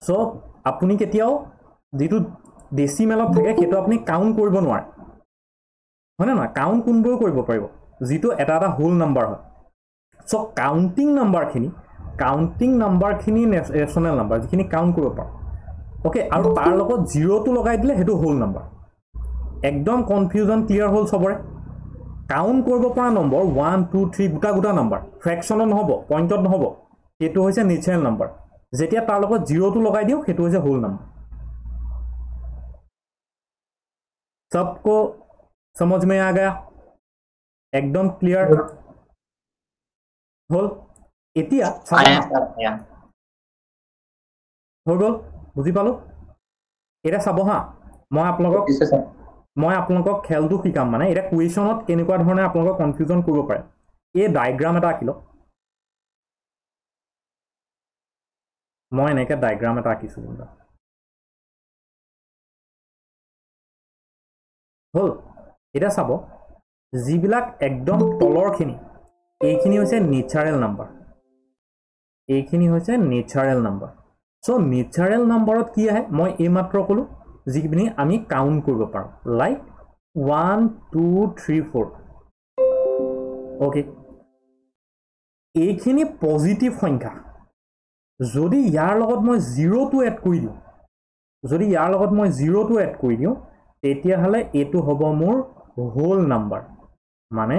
So, আপুনি কেতিয়াও যেটো ডেসিমেলত থাকে হেতু আপুনি কাউন্ট কৰিব নোৱাৰে হয়নে না কাউন্ট কোনবোৰ কৰিব পাৰিব যেটো এটা হোল নাম্বাৰ হয় সো কাউন্টিং নাম্বাৰখিনি ৰেশনেল নাম্বাৰ যিখিনি কাউন্ট কৰিব পাৰ ওকে আৰু তাৰ লগত 0 টো লগাই দিলে হেতু হোল নাম্বাৰ একদম কনফিউজন ক্লিয়াৰ হল সবৰে কাউন্ট কৰিব পৰা নম্বৰ 1 2 3 গুটা নাম্বাৰ ফ্ৰেকশনত নহব পইণ্টত নহব এটো হৈছে নেচাৰেল নাম্বাৰ যেতিয়া তাৰ লগত 0 টো লগাই দিও হেতু হৈছে হোল নাম্বাৰ सबको समझ में आ गया एकदम क्लियर होल এতিয়া হৈ গল বুজি পালো এটা চাব হা মই আপোনালোকক খেলটো শিকাম মানে এটা কুৱেশ্যনত কেনেকুৱা ধৰণে আপোনালোকক কনফিউজন কৰিব পাৰে এই ডায়াগ্ৰাম এটা আঁকিলো মই এনেকৈ ডায়াগ্ৰাম এটা আঁকিছো হল এটা চাব যিবিলাক একদম তলৰখিনি এইখিনি হৈছে নেচাৰেল নাম্বাৰ এইখিনি হৈছে নেচাৰেল নাম্বাৰ সো নেচাৰেল নাম্বাৰত কি আহে মই এই মাত্ৰ কলো যিখিনি আমি কাউন্ট কৰিব পাৰো লাইক 1 2 3 4 ওকে এইখিনি পজিটিভ সংখ্যা যদি ইয়াৰ লগত মই 0 টো এড কৰি দিও যদি ইয়াৰ লগত মই 0 টো এড কৰি দিও তেতিয়া হলে এটো হ'ব মোৰ হোল নাম্বাৰ মানে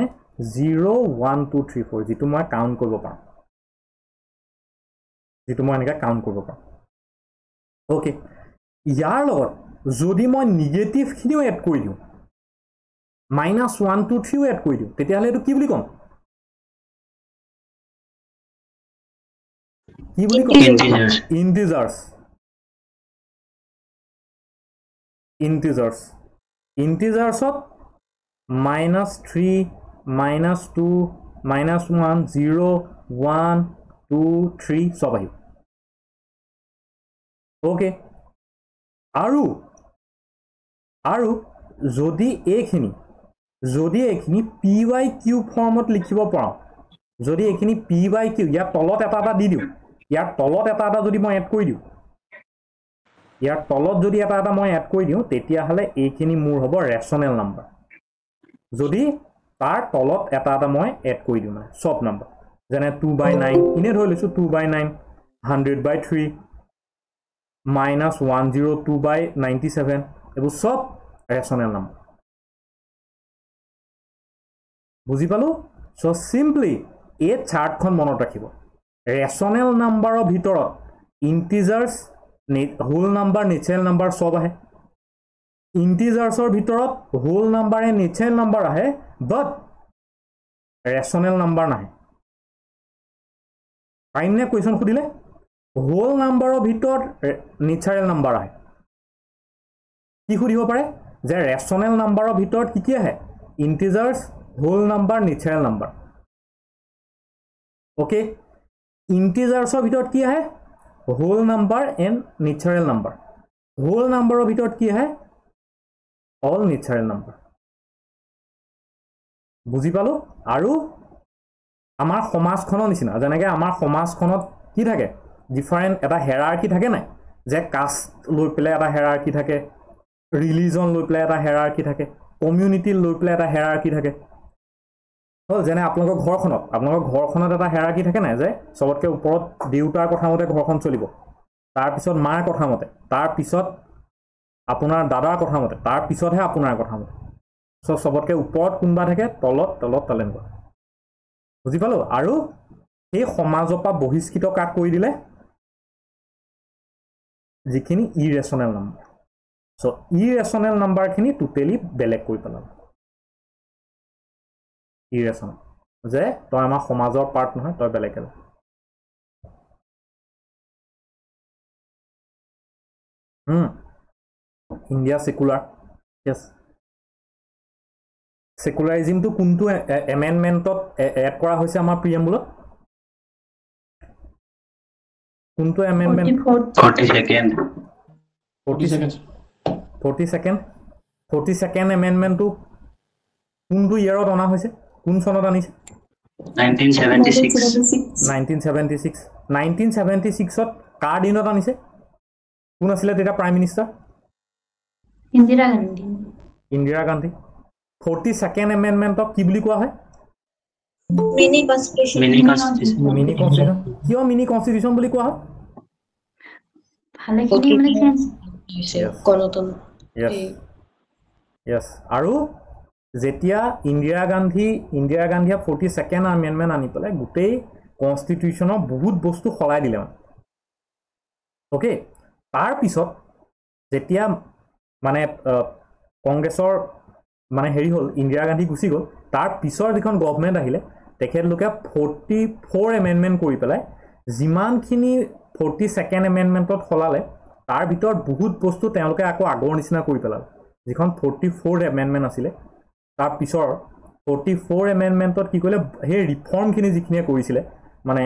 0 1 2 3 4 যেটো মই কাউন্ট কৰিব পাৰো যেটো মই এনেকা কাউন্ট কৰিব পাৰো ওকে ইয়াৰ লগত যদি মই নেগেটিভ খিনিও এড কৰি দিও -1 2 3 এড কৰি দিও তেতিয়া হলে এটো কি বুলি কম কি বুলি কম ইন্টিজাৰ্সত -3 -2 -1 0 1 2 3 সব আহিব ওকে আৰু যদি এইখিনি py q ফৰ্মত লিখিব পাৰো যদি এইখিনি py q ইয়াৰ তলত এটা দি দিও ইয়াৰ তলত এটা যদি মই এড কৰি দিও ইয়াৰ তলত যদি এটা মই এড কৰি দিও তেতিয়া হলে এইখিনি মোৰ হ'ব ৰেশনেল নাম্বাৰ যদি তাৰ তলত এটা মই এড কৰি দিও মানে সব নাম্বাৰ যেনে 2/9 ইনে ধৰি লৈছো 2/9 100/3 -102/97 এবোৰ সব ৰেশনেল নাম্বাৰ বুজি পালো সো সিম্পলি এই চাৰ্টখন মনত ৰাখিব ৰেশনেল নাম্বাৰৰ ভিতৰত ইন্টিজাৰ্স হোল নাম্বাৰ নেচাৰেল নাম্বাৰ সব আহে ইন্টিজাৰ্সৰ ভিতৰত হোল নাম্বাৰ এ নেচাৰেল নাম্বাৰ আহে বাট ৰেশনেল নাম্বাৰ নাহে পাইনে কোৱেশ্চন খুদিলে হোল নাম্বাৰৰ ভিতৰত নেচাৰেল নাম্বাৰ আহে কি খুদিব পাৰে যে ৰেশনেল নাম্বাৰৰ ভিতৰত কি আহে integers whole number natural number okay ইন্টিজাৰ্সৰ ভিতৰত কি আহে whole number and natural number whole নাম্বাৰৰ ভিতৰত কি আহে অল নেচাৰেল নাম্বাৰ বুজি পালো আৰু আমাৰ সমাজখনৰ নিচিনা যেনেকৈ আমাৰ সমাজখনত কি থাকে ডিফাৰেন্ট এটা হেৰাৰকি থাকে নাই যে কাষ্ট লৈ পেলাই এটা হেৰাৰকি থাকে ৰিলিজন লৈ পেলাই এটা হেৰাৰকি থাকে কমিউনিটি লৈ পেলাই এটা হেৰাৰকি থাকে হল যেনে আপোনালোকৰ ঘৰখনত এটা হেৰাৰকি থাকে নাই যে সবতকৈ ওপৰত দেউতাৰ কথা মতে ঘৰখন চলিব তাৰ পিছত মাৰ কথা মতে তাৰ পিছত আপোনাৰ দাদাৰ কথা মতে তাৰ পিছতহে আপোনাৰ কথা মতে সো সবতকৈ ওপৰত কোনবা থাকে তলত তালেন বুজি পালো আৰু এই সমাজৰ পৰা বহিষ্কৃত কাক কৰি দিলে যিখিনি ইৰেশনেল নাম্বাৰ সো ইৰেশনেল নাম্বাৰখিনি টোটেলি বেলেগ কৰি পেলাব ইৰেশনেল যে তই আমাৰ সমাজৰ পাৰ্ট নহয় তই বেলেগ ইণ্ডিয়া সেকুলাৰ yes সেকুলাৰিজমটো কোনটো এমেন্ডমেন্টত এড কৰা হৈছে আমাৰ প্ৰিএম্বুলত কোনটো এমেন্ডমেন্ট 42nd এমেন্ডমেন্টটো কোনটো ইয়াৰত অনা হৈছে কোন চনত আনিছে 1976 কাৰ দিনত আনিছে কোন আছিল তেতিয়া prime minister Indira Gandhi 42nd এমেন্ডমেন্টক কি বুলি কোৱা হয় মিনি কনস্টিটিউশন কিয় মিনি কনস্টিটিউশন বুলি কোৱা হয় ভালেখিনি মানে গণতন্ত্ৰ yes আৰু যেতিয়া ইন্দিৰা গান্ধী 42nd এমেন্ডমেন্ট আনি পেলাই গোটেই কনস্টিটিউশনৰ বহুত বস্তু খলাই দিলে ওকে তাৰ পিছত যেতিয়া মানে কংগ্ৰেছৰ মানে হেৰি হ'ল ইন্দিৰা গান্ধী গুচি গ'ল তাৰ পিছৰ যিখন গভৰ্ণমেণ্ট আহিলে তেখেতলোকে 44 এমেণ্ডমেণ্ট কৰি পেলাই যিমানখিনি 42nd এমেণ্ডমেণ্টত সলালে তাৰ ভিতৰত বহুত বস্তু তেওঁলোকে আকৌ আগৰ নিচিনা কৰি পেলালে যিখন 44th এমেণ্ডমেণ্ট আছিলে তাৰ পিছৰ 44 এমেণ্ডমেণ্টত কি কৰিলে সেই ৰিফৰ্মখিনি যিখিনিয়ে কৰিছিলে মানে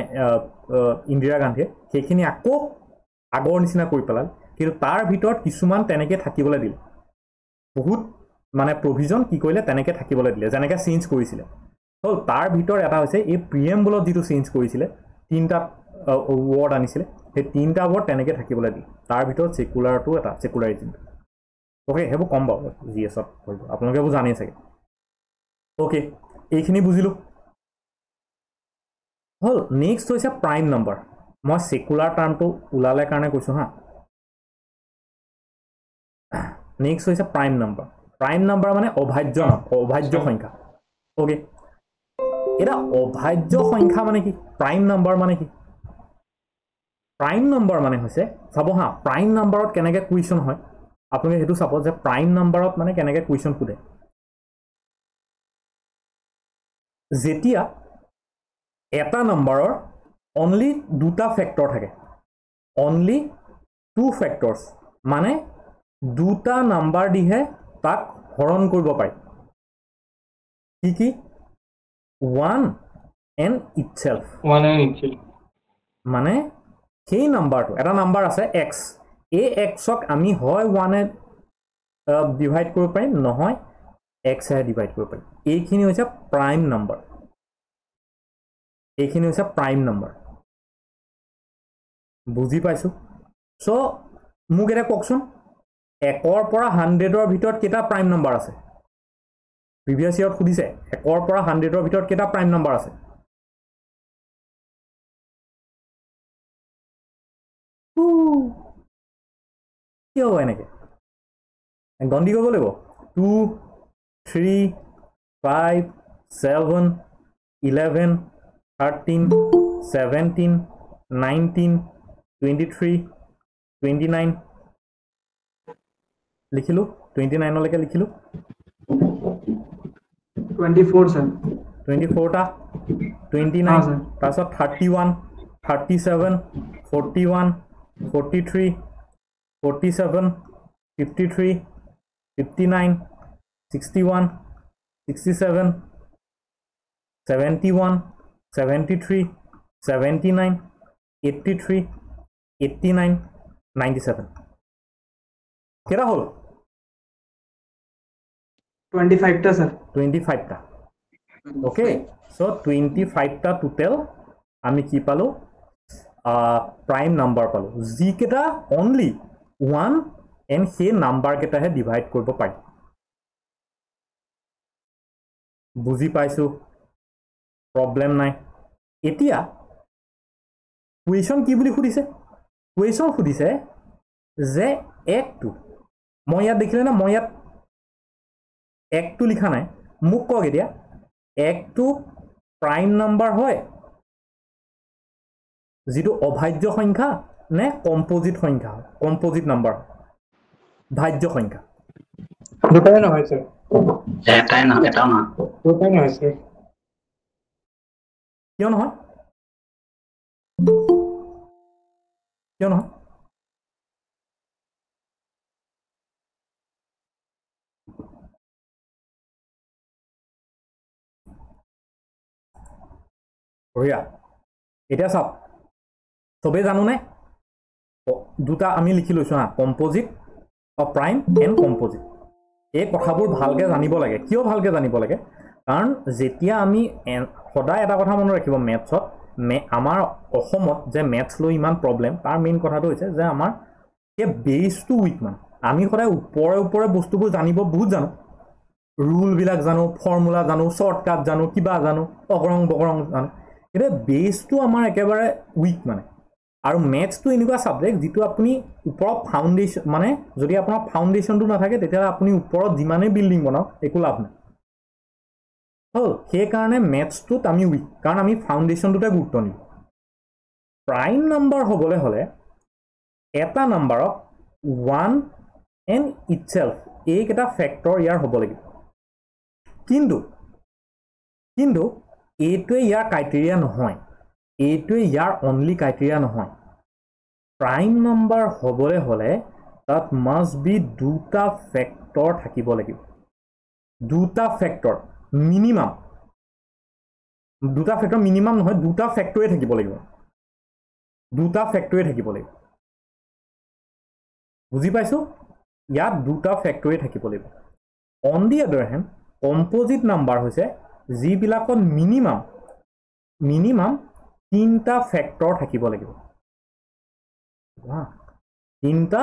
ইন্দিৰা গান্ধীয়ে সেইখিনি আকৌ আগৰ নিচিনা কৰি পেলালে কিন্তু তাৰ ভিতৰত কিছুমান তেনেকৈ থাকিবলৈ দিলে বহুত মানে প্ৰভিজন কি কৰিলে তেনেকৈ থাকিবলৈ দিলে যেনেকৈ চেঞ্জ কৰিছিলে হ'ল তাৰ ভিতৰত এটা হৈছে এই প্ৰিএম্বলত যিটো চেঞ্জ কৰিছিলে তিনিটা ৱৰ্ড আনিছিলে সেই তিনিটা ৱৰ্ড তেনেকৈ থাকিবলৈ দিলে তাৰ ভিতৰত ছেকুলাৰটো এটা ছেকুলাৰিজিম অ'কে সেইবোৰ কম বাৰু জি এছত কৰিব আপোনালোকে এইবোৰ জানেই চাগে অ'কে এইখিনি বুজিলোঁ হ'ল নেক্সট হৈছে প্ৰাইম নম্বৰ মই ছেকুলাৰ টাৰ্মটো ওলালে কাৰণে কৈছোঁ হা নেক্সট হৈছে প্ৰাইম নম্বৰ মানে অভাজ্য সংখ্যা অ'কে এটা অভাজ্য সংখ্যা মানে কি প্ৰাইম নম্বৰ মানে কি প্ৰাইম নম্বৰ মানে হৈছে চাব হা প্ৰাইম নম্বৰত কেনেকৈ কুৱেশ্যন হয় আপোনালোকে সেইটো চাব যে প্ৰাইম নম্বৰত মানে কেনেকৈ কুৱেশ্যন সোধে যেতিয়া এটা নম্বৰৰ অনলি দুটা ফেক্টৰ থাকে অনলি 2 ফেক্টৰ্ছ মানে দুটা নাম্বাৰ দিহে তাক হৰণ কৰিব পাৰি কি 1 and itself মানে সেই নাম্বাৰটো এটা নাম্বাৰ আছে x এই xক আমি হয় 1 এ ডিভাইড কৰিব পাৰিম নহয় x এ ডিভাইড কৰিব পাৰিম এইখিনি হৈছে প্ৰাইম নম্বৰ বুজি পাইছোঁ চ' মোক এটা কওকচোন 1ৰ পৰা 100ৰ ভিতৰত কেইটা প্ৰাইম নম্বৰ আছে প্ৰিভিয়াছ ইয়াৰত সুধিছে 1ৰ পৰা 100ৰ ভিতৰত কেইটা প্ৰাইম নম্বৰ আছে কি হ'ব এনেকৈ গন্তি কৰিব লাগিব 2 3 5 7 11 13 17 19 23 29 লিখিলোঁ 29লৈকে লিখিলোঁ 24 sir 24টা 29 তাৰপিছত 31 37 41 43 47 53 59 61 67 71 73 79 83 89 97 কেইটা হ'ল 25টা sir 25টা ওকে সো 25টা টোটেল আমি কি পালো প্ৰাইম নাম্বাৰ পালো যিকেইটা অনলি 1 এণ্ড সেই নাম্বাৰ কেইটাহে ডিভাইড কৰিব পাৰি বুজি পাইছোঁ প্ৰব্লেম নাই এতিয়া কুৱেশ্যন কি বুলি সুধিছে কুৱেশ্যন সুধিছে যে 1টো মই ইয়াত দেখিলে না মই ইয়াত 1টো লিখা নাই মোক কওক এতিয়া 1টো প্ৰাইম নম্বৰ হয় যিটো অভাজ্য সংখ্যা নে কম্পোজিট সংখ্যা কম্পোজিট নম্বৰ ভাজ্য সংখ্যা দুটাই নহয় স্যার এটাও না দুটাই নহয় স্যার কিয় নহয় বঢ়িয়া এতিয়া চাওক চবেই জানোনে দুটা আমি লিখি লৈছোঁ হা কম্পোজিট প্ৰাইম এণ্ড কম্পোজিট এই কথাবোৰ ভালকৈ জানিব লাগে কিয় ভালকৈ জানিব লাগে কাৰণ যেতিয়া আমি সদায় এটা কথা মনত ৰাখিব মেথছত আমাৰ অসমত যে মেথছ লৈ ইমান প্ৰব্লেম তাৰ মেইন কথাটো হৈছে যে আমাৰ এই বেছটো উইক মানে আমি সদায় ওপৰে বস্তুবোৰ জানিব বহুত জানো ৰুলবিলাক জানো ফৰ্মুলা জানো শ্বৰ্টকাট জানো কিবা জানো অকৰং বকৰং জানো কিন্তু বেছটো আমাৰ একেবাৰে উইক মানে আৰু মেথছটো এনেকুৱা ছাবজেক্ট যিটো আপুনি ওপৰত ফাউণ্ডেশ্যন মানে যদি আপোনাৰ ফাউণ্ডেশ্যনটো নাথাকে তেতিয়াহ'লে আপুনি ওপৰত যিমানেই বিল্ডিং বনাওক একো লাভ নাই হ'ল সেইকাৰণে মেথছটোত আমি উইক কাৰণ আমি ফাউণ্ডেশ্যনটোতে গুৰুত্ব নিওঁ প্ৰাইম নম্বৰ হ'বলৈ হ'লে এটা নাম্বাৰক 1 and itself এইকেইটা ফেক্টৰ ইয়াৰ হ'ব লাগিব কিন্তু এইটোৱে ইয়াৰ ক্ৰাইটেৰিয়া নহয় এইটোৱে ইয়াৰ অনলি ক্ৰাইটেৰিয়া নহয় প্ৰাইম নাম্বাৰ হ'বলৈ হ'লে তাত মাষ্ট বি দুটা ফেক্টৰ থাকিব লাগিব দুটা ফেক্টৰ মিনিমাম দুটা ফেক্টৰ মিনিমাম নহয় দুটা ফেক্টৰে থাকিব লাগিব বুজি পাইছো ইয়াত দুটা ফেক্টৰে থাকিব লাগিব অন দি আদাৰ হেণ্ড কম্পোজিট নাম্বাৰ হৈছে যিবিলাকত মিনিমাম তিনিটা ফেক্টৰ থাকিব লাগিব তিনিটা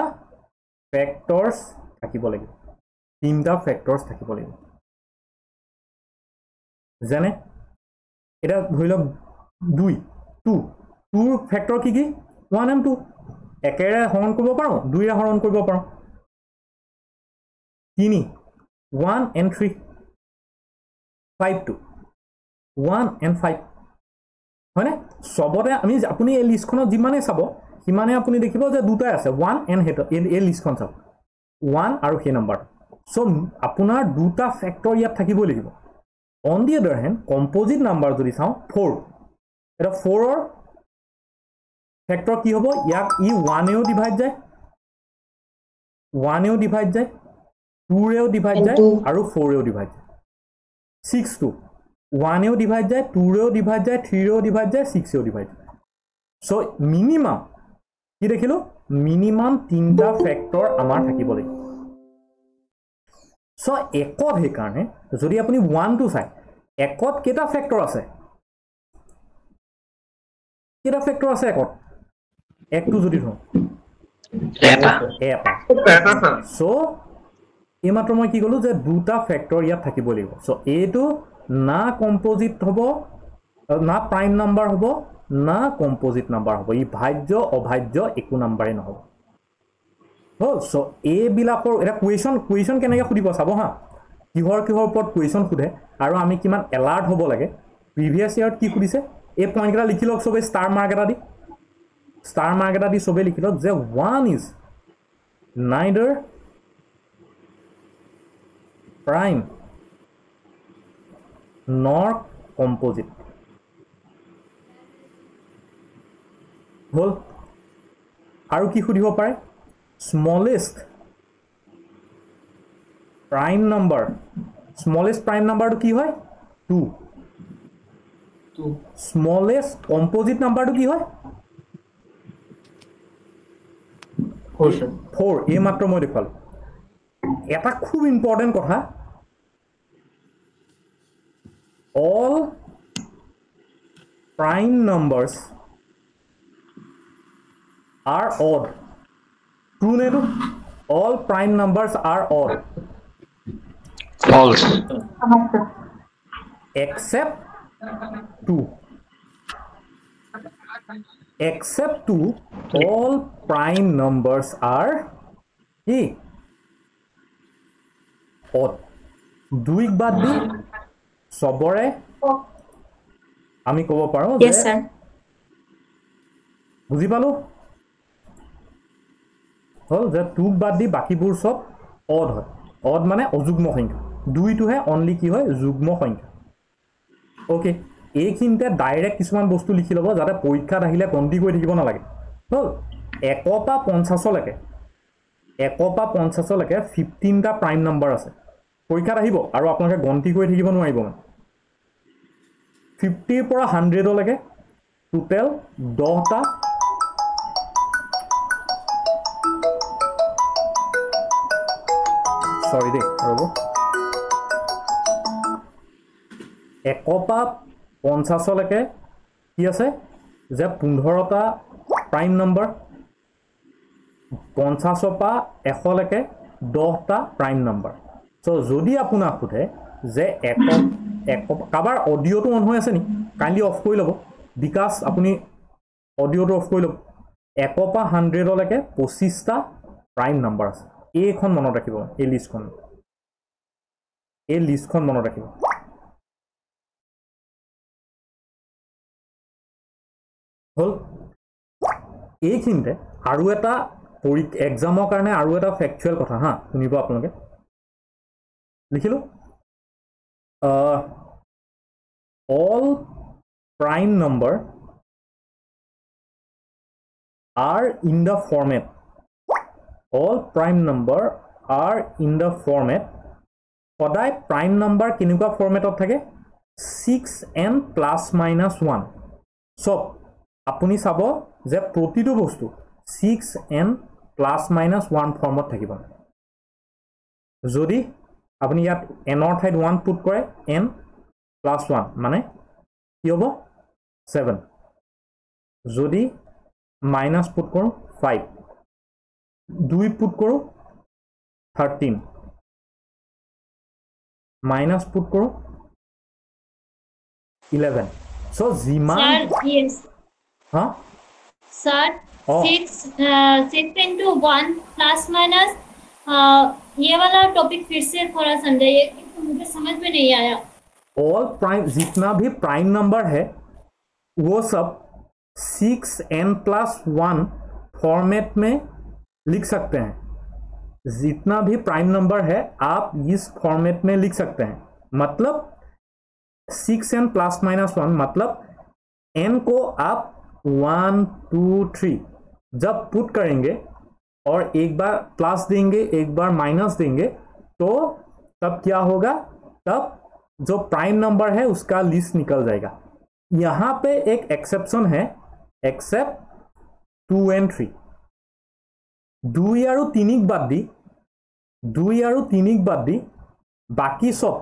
ফেক্টৰছ থাকিব লাগিব যেনে এটা ধৰি লওক 2 ফেক্টৰ কি 1 and 2 একেৰে হৰণ কৰিব পাৰোঁ 2 ৰে হৰণ কৰিব পাৰোঁ 3 1 and 3 5 2 1 and 5 হয়নে সবতে আমি আপুনি এই লিষ্টখনত যিমানে চাব সিমানে আপুনি দেখিব যে দুটাই আছে 1 and হেটো এই লিষ্টখন চাওক 1 আৰু সেই নাম্বাৰ সো আপোনাৰ দুটা ফেক্টৰ ইয়াত থাকিব লাগিব অন দি আদাৰ হেণ্ড কম্পোজিট নাম্বাৰ যদি চাওঁ 4 এটা 4 ৰ ফেক্টৰ কি হ'ব ইয়াক 1 এও ডিভাইড যায় 2 ৰেও ডিভাইড যায় আৰু 4 ৰেও ডিভাইড যায় 6 2 1 এও ডিভাইড যায় 2 ৰেও ডিভাইড যায় 3 ৰেও ডিভাইড যায় 6 এও ডিভাইড যায় সো মিনিমাম কি দেখিলো মিনিমাম তিনটা ফেক্টৰ আমাৰ থাকিব লাগিব সো একত হে কাৰণে যদি আপুনি 1 টো চাই একত কেটা ফেক্টৰ আছে একত একটো যদি ধৰো এটা সো এই মাত্ৰ মই কি কলো যে দুটা ফেক্টৰ ইয়াত থাকিব লাগিব সো এইটো না কম্পোজিট হ'ব না প্ৰাইম নাম্বাৰ হ'ব না কম্পোজিট নাম্বাৰ হ'ব ই ভাজ্য অভাজ্য একো নাম্বাৰে নহ'ব হল সো এই বিলাকৰ এটা কুৱেশ্যন কেনেকৈ সুধিব চাব হা কিহৰ ওপৰত কুৱেশ্যন সুধে আৰু আমি কিমান এলাৰ্ট হ'ব লাগে প্ৰিভিয়াছ ইয়াৰত কি সুধিছে এই পইণ্টকেইটা লিখি লওক সবে ষ্টাৰ মাৰ্ক এটা দি সবে লিখি লওক যে 1 is neither prime nor composite হল আৰু কি সুধিব পাৰে smallest prime number টো কি হয় 2 smallest composite number টো কি হয় 4 এই মাত্ৰ মই দেখালো এটা খুব ইম্পৰ্টেন্ট কথা all prime numbers are odd true ne to all prime numbers are odd false except 2 all prime numbers are odd দুইক বাদ দি সবৰে আমি ক'ব পাৰো Yes, sir. বুজি পালো হল যে টুক বাদ দি বাকিবোৰ সব অড হয় অড মানে অযুগ্ম সংখ্যা দুইটোহে অনলি কি হয় যুগ্ম সংখ্যা ওকে এইখিনিতে ডাইৰেক্ট কিছুমান বস্তু লিখি ল'ব যাতে পৰীক্ষাত আহিলে গন্তি কৰি থাকিব নালাগে হল 1 পৰা 50 লৈকে 15টা প্ৰাইম নাম্বাৰ আছে পৰীক্ষাত আহিব আৰু আপোনালোকে গন্তি কৰি থাকিব নোৱাৰিব মানে 50 পৰা 100 লৈকে টোটেল 10টা সৰি দে ৰব 1 পৰা 50 লৈকে কি আছে যে 15টা প্ৰাইম নাম্বাৰ 50 পৰা 100 লৈকে 10টা প্ৰাইম নাম্বাৰ সো যদি আপোনাক সোধে যে কাবাৰ অডিওটো অন হৈ আছে নি কাইন্ডলি অফ কৰি ল'ব বিকাশ আপুনি অডিওটো অফ কৰি ল'ব 1 পৰা 100 লৈকে 25টা প্ৰাইম নাম্বাৰ আছে এইখন মনত ৰাখিব এই লিষ্টখন মনত ৰাখিব হল এইখিনিতে আৰু এটা এক্সামৰ কাৰণে আৰু এটা ফেক্চুৱেল কথা হা শুনিব আপোনালোকে লিখিলো all prime number are in the format all prime number are in the format সদায় prime number কেনেকুৱা ফৰমেটত থাকে 6n plus minus 1 সব আপুনি চাব যে প্ৰতিটো বস্তু 6n plus minus 1 ফৰ্মত থাকিব যদি আপুনি ইয়াত n ৰ ঠাইত 1 পুট কৰে n plus 1 মানে কি হ'ব 7 যদি মাইনাস পুট কৰো 5 2 পুট কৰো 13 মাইনাস পুট কৰো 11 so জিমান Sir, yes. हां Sir, Oh. 6 into 1 plus minus ये वाला टॉपिक फिर से थोड़ा समझाइए क्योंकि मुझे समझ में नहीं आया ऑल प्राइम जितना भी प्राइम नंबर है वो सब 6n plus 1 फॉर्मेट में लिख सकते हैं जितना भी प्राइम नंबर है आप इस फॉर्मेट में लिख सकते हैं मतलब 6n plus minus 1 मतलब n को आप 1 2 3 जब पुट करेंगे और एक बार प्लस देंगे एक बार माइनस देंगे तो तब क्या होगा तब जो प्राइम नंबर है उसका लिस्ट निकल जाएगा यहाँ पे एक एक्सेप्शन है एक्सेप्ट 2 and 3 2 আৰু 3 বাদ দি 2 আৰু 3 বাদ দি বাকি সব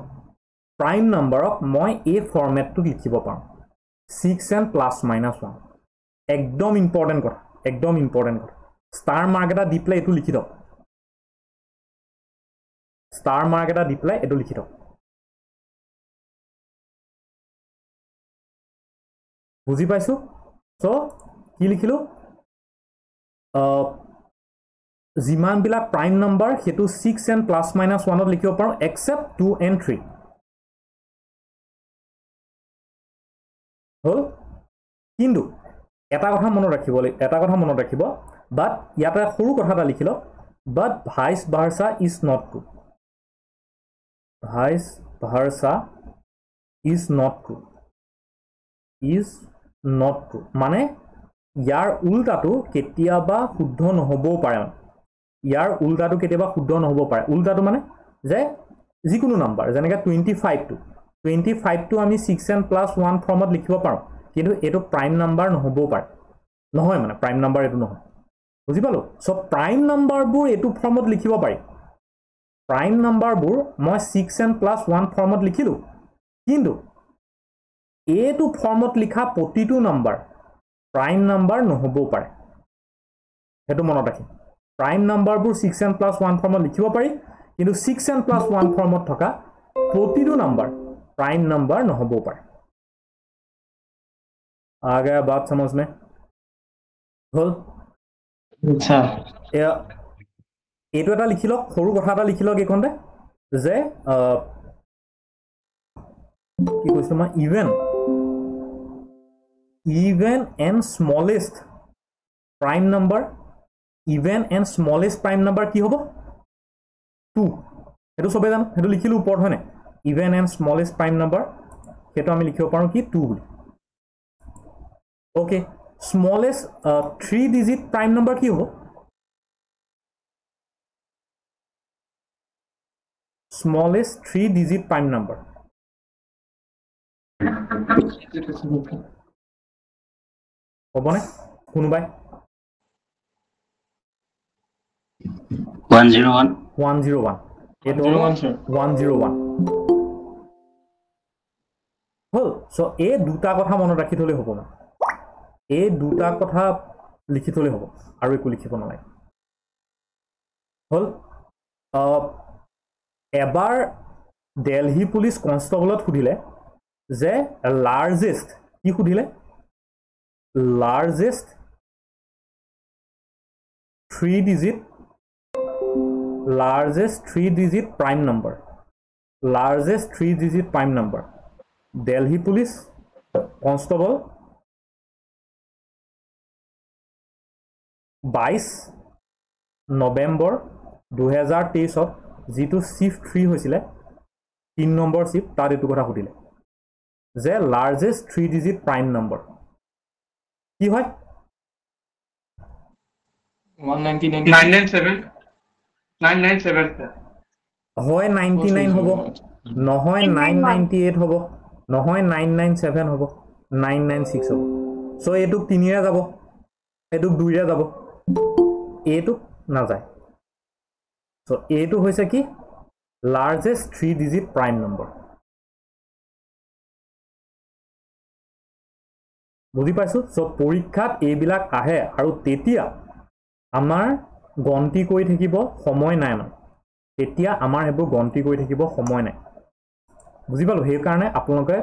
प्राइम नंबरक मैं ए फॉर्मेटটো লিখিব পাৰো 6n plus minus 1 एकदम इम्पोर्टेन्ट কথা एकदम इम्पोर्टेन्ट কথা स्टार मार्क এটা দি প্লে এটো লিখি দাও स्टार मार्क এটা দি প্লে এটো লিখি দাও বুজি পাইছো সো কি লিখিলো জিমান বিলাক প্ৰাইম নম্বৰ হেতু 6n plus minus 1 ত লিখিব পাৰো except 2 and 3 হল কিন্তু এটা কথা মনত ৰাখিব বাট ইয়াতে সৰু কথা এটা লিখিলো but vice versa is not true vice versa is not true মানে ইয়াৰ উল্টাটো কেতিয়াবা শুদ্ধ নহবও পাৰে ইয়াৰ উল্টাটো কেতিয়াবা শুদ্ধ নহব পাৰে উল্টাটো মানে যে যিকোনো নাম্বাৰ যেনেকৈ 25 টো আমি 6n plus 1 ফৰ্মত লিখিব পাৰো কিন্তু এটো প্ৰাইম নাম্বাৰ নহবও পাৰে নহয় মানে প্ৰাইম নাম্বাৰ এটো নহয় বুজি পালো সো প্ৰাইম নাম্বাৰবোৰ এটো ফৰ্মত লিখিব পাৰি প্ৰাইম নাম্বাৰবোৰ মই 6n plus 1 ফৰ্মত লিখিলো কিন্তু এটো ফৰ্মত লিখা প্ৰতিটো নাম্বাৰ প্ৰাইম নাম্বাৰ নহবও পাৰে হেতু মনত ৰাখিব প্ৰাইম নাম্বাৰবোৰ 6n plus 1 ফৰ্মত লিখিব পাৰি কিন্তু 6n plus 1 ফৰ্মত থকা প্ৰতিটো নাম্বাৰ प्राइम नंबर न हो पाए आ गया बात समझ में হল আচ্ছা এটো এটা লিখি লওক সৰু কথা এটা লিখি লওক এইখনতে যে কি কৈছো মই even and smallest prime number কি হ'ব 2 এটো সবে জানো এটো লিখিলো ওপৰত হয়নে even and smallest prime number হেতু আমি লিখিব পাৰো কি 2 বুলি okay smallest 3 digit prime number কি হ'ব smallest 3 digit prime number হবনে কোনবাই 101 এটো 101 হল সো এই দুটা কথা মনত ৰাখি থলে হ'ব না এই দুটা কথা লিখি থলে হ'ব আৰু একো লিখিব নালাগে হল এবাৰ দিল্লী পুলিচ কনষ্টেবলত সুধিলে যে লাৰ্জেষ্ট কি সুধিলে largest 3 digit prime number largest 3 digit prime number Delhi police constable 22 November 2023 যেটো শিফট 3 হৈছিলে 3 নম্বৰ শিফট তাৰ এটো কথা সুধিলে যে লাৰ্জেষ্ট 3 ডিজিট প্ৰাইম নম্বৰ কি হয় 997 হয় 99 হ'ব নহয় 998 হ'ব নহয় 997 হ'ব 996 হ'ব সো এটো 3 ৰে যাব এটো 2 ৰে যাব এটো না যায় সো এটো হৈছে কি লাৰ্জেষ্ট 3 ডিজিট প্ৰাইম নম্বৰ বুজি পাইছো সো পৰীক্ষাত এইবিলাক আহে আৰু তেতিয়া আমাৰ গন্তি কৰি থাকিব সময় নাই মানে তেতিয়া আমাৰ হেবো গন্তি কৰি থাকিব সময় নাই বুজি পালো সেই কাৰণে আপোনালোকে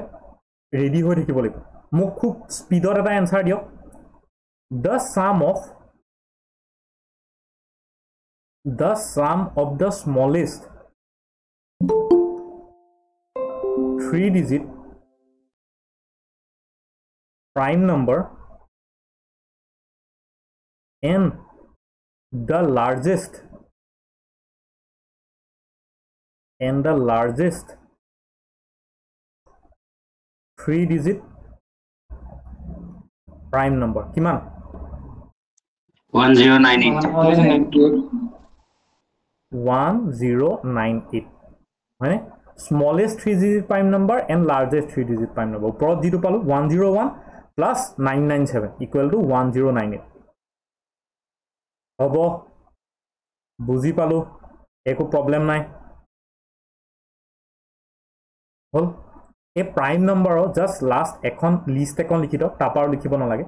ৰেডি হৈ থাকিব লাগিব মোক খুব স্পিডত এটা এনসাৰ দিয়ক the sum of the smallest 3 digit prime number and the largest 3 digit prime number কিমান 1098 মানে smallest 3 digit prime number and largest 3 digit prime number ওপৰত যেটো পালো 101 plus 997 equal to 1098 হ'ব বুজি পালো একো প্ৰবলেম নাই হল এ প্ৰাইম নম্বৰ জাস্ট লাষ্ট এখন লিষ্ট এখন লিখি দিয়ক তাপাৰ লিখিব নালাগে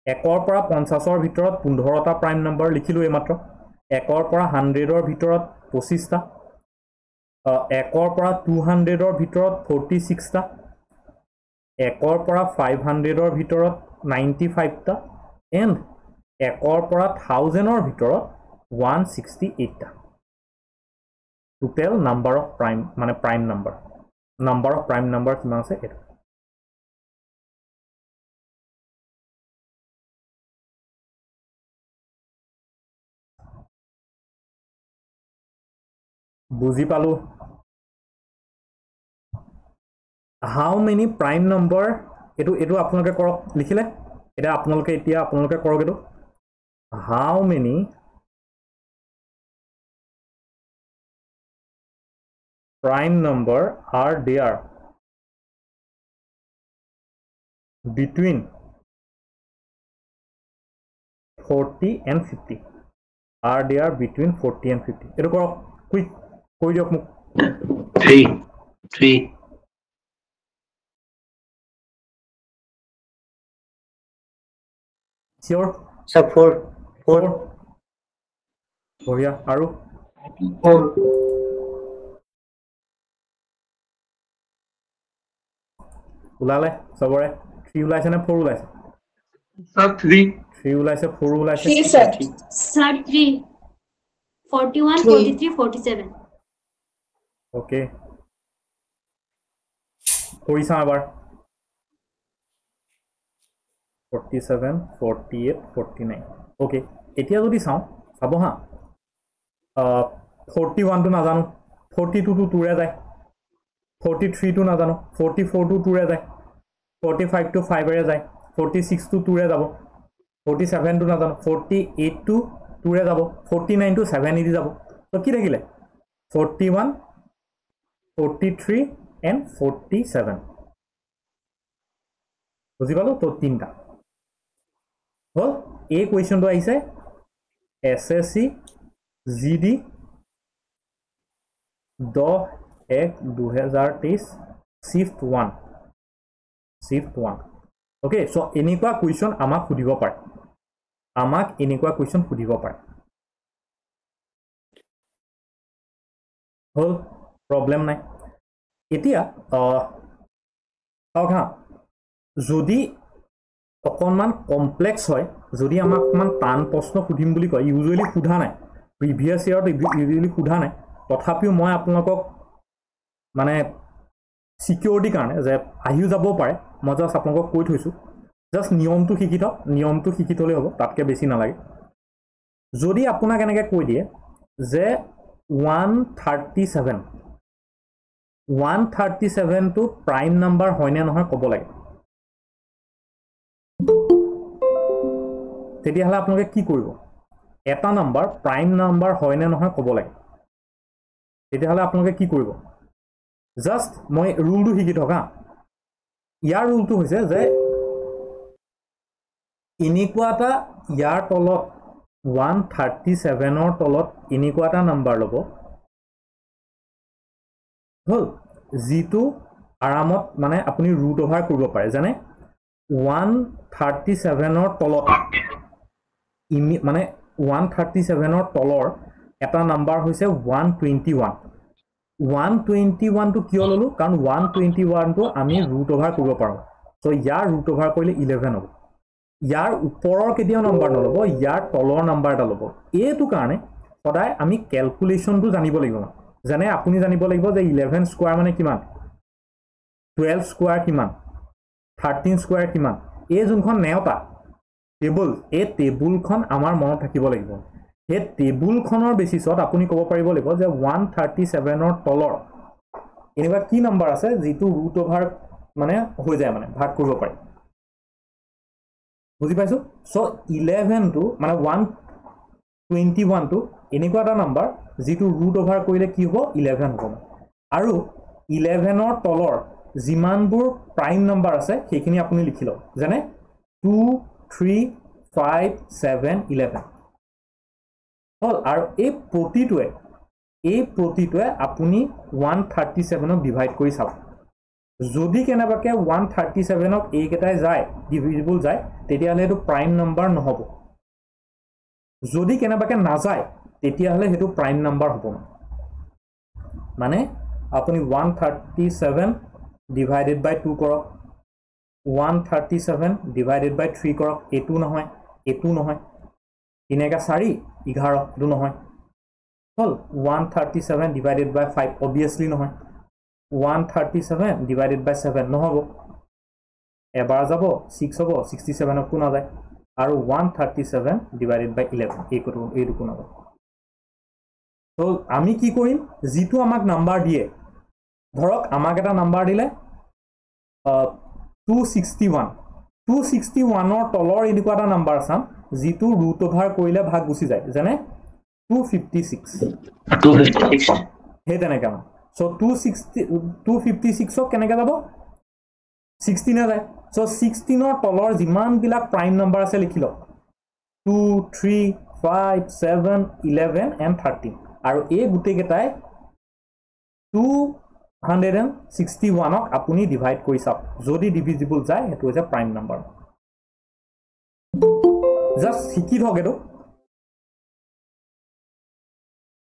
1 ৰ পৰা 50 ৰ ভিতৰত 15টা প্ৰাইম নম্বৰ লিখিলো এইমাত্ৰ 1 ৰ পৰা 100 ৰ ভিতৰত 25টা 1 ৰ পৰা 200 ৰ ভিতৰত 46টা 1 ৰ পৰা 500 ৰ ভিতৰত 95টা and 1 ৰ পৰা 1000 ৰ ভিতৰত 168টা টোটাল নাম্বাৰ অফ প্ৰাইম মানে prime number number of prime number কিমান আছে এটা বুজি পালো how many prime number এটো আপোনালোকে কৰক লিখিলে এটা আপোনালোকে এতিয়া আপোনালোকে কৰক এটো how many prime number are there between 40 and 50 are there between 40 and 50 eto korok quick koi diok muk 3 sure sir 4 boya aru 4 উলালে সবৰে 3 উলাইছে না 4 উলাইছে sir 3 উলাইছে 4 উলাইছে 3 sir 3 41 43 47 ওকে কইছা আবার 47 48 49 ওকে এতিয়া যদি চাও চাব হা 41 তো না জানো 42 তো 2 ৰে যায় 43 to নাজানো 44 to 2 ৰে যায় 45 to 5 ৰে যায় 46 to 2 ৰে যাব 47 to নাজানো 48 to 2 ৰে যাব 49 to 7 দি যাব তো কি থাকিলে 41 43 and 47 বুজি পালো তো তিনটা হল এই কোৱেশ্চনটো আহিছে SSC GD 10/1/2023 shift 1 okay so এনেকুৱা কোৱেশ্চন আমাক সুধিব পাৰে হল প্ৰবলেম নাই এতিয়া হা যদি অকনমান কমপ্লেক্স হয় যদি আমাক অকমান টান প্ৰশ্ন সুধিম বুলি কয় ইউজুৱেলি সুধা নাই প্ৰিভিয়াস ইয়াৰত ইউজুৱেলি সুধা নাই তথাপিও মই আপোনালোকক মানে সিকিউৰিটি কাৰণে যে আহিও যাব পাৰে মই জাস্ট আপোনালোকক কৈ থৈছো জাস্ট নিয়মটো শিকি থলে হ'ব তাতকে বেছি নালাগে যদি আপোনাক এনেকৈ কৈ দিয়ে যে 137 টো প্ৰাইম নাম্বাৰ হয়নে নহয় ক'ব লাগে তেতিয়াহ'লে আপোনালোকে কি কৰিব এটা নাম্বাৰ প্ৰাইম নাম্বাৰ হয়নে নহয় ক'ব লাগে তেতিয়াহ'লে আপোনালোকে কি কৰিব জাষ্ট মই ৰুলটো শিকি থকা ইয়াৰ ৰুলটো হৈছে যে এনেকুৱা এটা ইয়াৰ তলত 137 তলত এনেকুৱা এটা নাম্বাৰ ল'ব হল যিটো আৰামত মানে আপুনি ৰুট ওভাৰ কৰিব পাৰে জানে 137 তলত মানে 137 তলৰ এটা নাম্বাৰ হৈছে 121 টো কিয় ললো কাৰণ 121 টো আমি ৰুট ওভাৰ কৰিব পাৰো সো ইয়াৰ ৰুট ওভাৰ কৰিলে 11 হ'ব ইয়াৰ ওপৰৰ কেতিয়াও নাম্বাৰ নলব ইয়াৰ তলৰ নাম্বাৰ এটা ল'ব এইটো কাৰণে সদায় আমি ক্যালকুলেশনটো জানিব লাগিব জানে আপুনি জানিব লাগিব যে 11 স্কয়াৰ মানে কিমান 12 স্কয়াৰ কিমান 13 স্কয়াৰ কিমান এই যোনখন নেওতা টেবুল এই টেবুলখন আমাৰ মনত থাকিব লাগিব এই টেবুলখনৰ বেচিছত আপুনি ক'ব পাৰিব লাগিব যে 137 তলৰ এনেকুৱা কি নাম্বাৰ আছে যিটো ৰুট ওভাৰ মানে হৈ যায় মানে ভাগ কৰিব পাৰি বুজি পাইছো সো 11 টো মানে 121 টো এনেকুৱা এটা নাম্বাৰ যিটো ৰুট ওভাৰ কৰিলে কি হ'ব 11 হ'ব আৰু 11 তলৰ যিমানবোৰ প্ৰাইম নাম্বাৰ আছে সেইখিনি আপুনি লিখি লওক জানে 2 3 5 7 11 হল আৰু এই প্ৰতিটোৱে আপুনি 137 ক ডিভাইড কৰি চাওক যদি কেনেবাকে 137 ক এই কেটাই যায় ডিভিজিবল যায় তেতিয়াহলে এটো প্ৰাইম নাম্বাৰ নহব যদি কেনেবাকে না যায় তেতিয়াহলে হেতু প্ৰাইম নাম্বাৰ হ'ব মানে আপুনি 137 ডিভাইডেড বাই 2 কৰক 137 ডিভাইডেড বাই 3 কৰক এটো নহয় তিনেকা 4 11 এটো নহয় হল 137 ডিভাইডেড বাই 5 obviously নহয় 137 divided by 7 নহব এবাৰ যাব 6 হ'ব 67 ক না যায় আৰু 137 divided by 11 এইটো কোন হ'ব তো আমি কি কৰিম যিটো আমাক নাম্বাৰ দিয়ে ধৰক আমাক এটা নাম্বাৰ দিলে 261 ৰ তলৰ এনেকুৱা এটা নাম্বাৰ চাম যিটো ৰুট ওভাৰ কৰিলে ভাগ গুচি যায় জানে 256 হে তেনেকা So 256 কেনেকৈ যাব 16 যায় so 16 ৰ তলৰ যিমান বিলাক প্ৰাইম নাম্বাৰ আছে লিখি লওক 2 3 5 7 11 and 13 আৰু এই গুটে কেটাই 261 ক আপুনি ডিভাইড কৰি চাওক যদি ডিভিজিবল যায় এটো হৈছে প্ৰাইম নাম্বাৰ জাস্ট শিকি থক এটো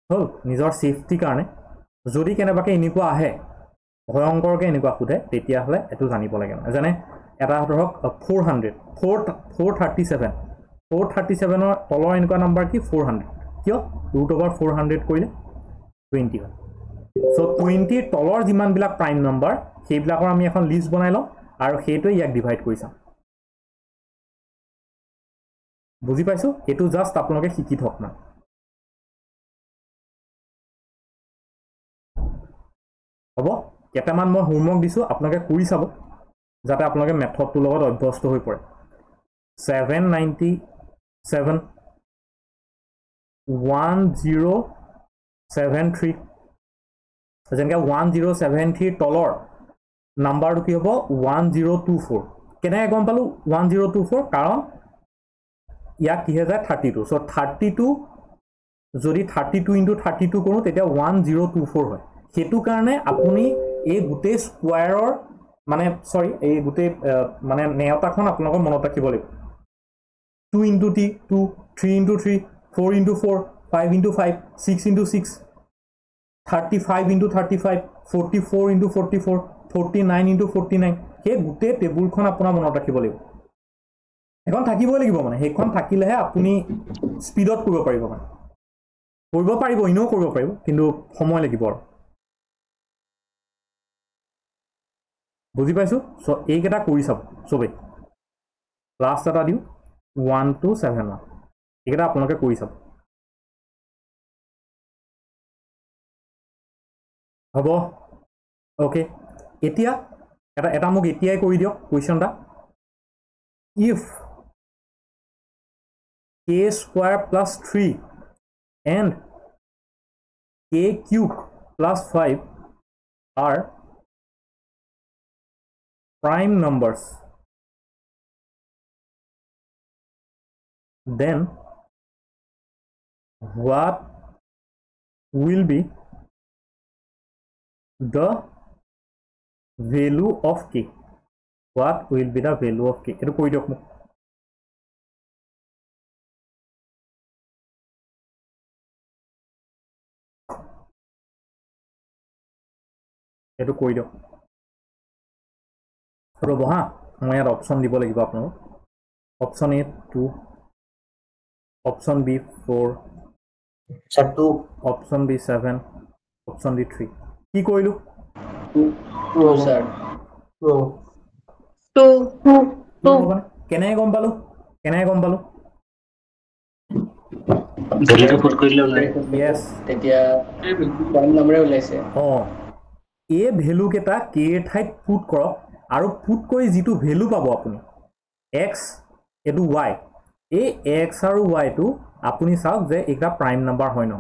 হল নিজৰ সেফটি কাৰণে যদি কেনেবাকে এনেকুৱা আহে ভয়ংকৰকে এনেকুৱা খুদে তেতিয়া হলে এটো জানিব লাগে জানে এটা ধৰক 437 ৰ তলৰ এনেকুৱা নাম্বাৰ কি 400 কিয় ৰুট ওভাৰ 400 কৰিলে 20 হয় সো 20 ৰ তলৰ যিমান বিলাক প্ৰাইম নাম্বাৰ সেইবিলাকৰ আমি এখন লিষ্ট বনাই লওঁ আৰু হেটো ইয়াক ডিভাইড কৰি চাম বুজি পাইছো এটো জাস্ট আপোনালোকে শিকি থক না হ'ব কেটামান মই হোমৱৰ্ক দিছো আপোনালোকে কৰি চাব যাতে আপোনালোকে মেথডটোৰ লগত অভ্যস্ত হৈ পৰে 797 1073 যেনেকৈ 1073 তলৰ নাম্বাৰটো কি হ'ব 1024 কেনেকৈ গম পালো 1024 কাৰণ ইয়াক কি হৈ যায় 32 সো 32 যদি 32 * 32 কৰো তেতিয়া 1024 হয় হেতু কাৰণে আপুনি এই গুটে স্কয়াৰৰ মানে সৰি এই গুটে মানে নেওতাখন আপোনালোকৰ মনত ৰাখিব লাগিব 2 * 2 3 * 3 4 * 4 5 * 5 6 * 6 35 * 35 44 * 44 49 * 49 হে গুটে টেবুলখন আপোনাৰ মনত ৰাখিব লাগিব এখন থাকিব লাগিব মানে হেখন থাকিলেহে আপুনি স্পিডত কৰিব পাৰিব মানে কৰিব পাৰিব ইনো কৰিব পাৰিব কিন্তু সময় লাগিব বুজি পাইছো সো এইকেটা কৰি চাব সবে লাষ্ট এটা দিও 1 to 7 এইকেটা আপোনালোকে কৰি চাব হ'ব ওকে এতিয়া এটা মোক এতিয়াই কৰি দিয়ক কুৱেশ্যনটা if k square plus 3 and k cube plus 5 are prime numbers, then what will be the value of k? What will be the value of k? Eto koi diok mo. Eto koi diok. Robo ha, মই ইয়াত অপশন দিব লাগিব আপোনাক option A 2 option B 4 Sir, 2. Option B 7 option D 3 কি কইলো 2, sir. 2. কেনে গম পালো ভ্যালুটো ফুট কৰিলে ওলাই yes তেতিয়া prime number ওলাইছে এ ভ্যালু কেটা কে ঠাইত পুট কৰক আৰু পুট কৰি যেটো ভ্যালু পাব আপুনি x এটো y এই x আৰু y টো আপুনি চাওক যে এটা প্ৰাইম নাম্বাৰ হয় ন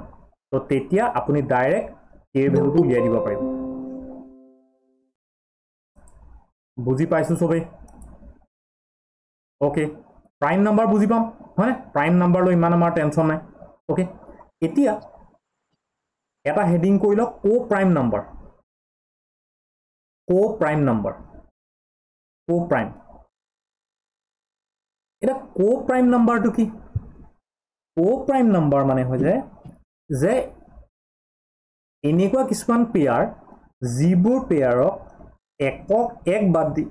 তো তেতিয়া আপুনি ডাইৰেক্ট কে ভ্যালুটো উলিয়াই দিব পাৰিব বুজি পাইছো সবে ওকে প্ৰাইম নাম্বাৰ বুজি পাম হয় প্ৰাইম নাম্বাৰ লৈ ইমান আমাৰ টেনচন নাই ওকে এতিয়া এটা হেডিং কৰি লওক কো প্ৰাইম নাম্বাৰ কো প্ৰাইম এটা কো প্ৰাইম নাম্বাৰটো কি কো প্ৰাইম নাম্বাৰ মানে হৈ যায় যে এনেকুৱা কিছুমান পেয়াৰ যিবোৰ পেয়াৰক একক এক বাদ দি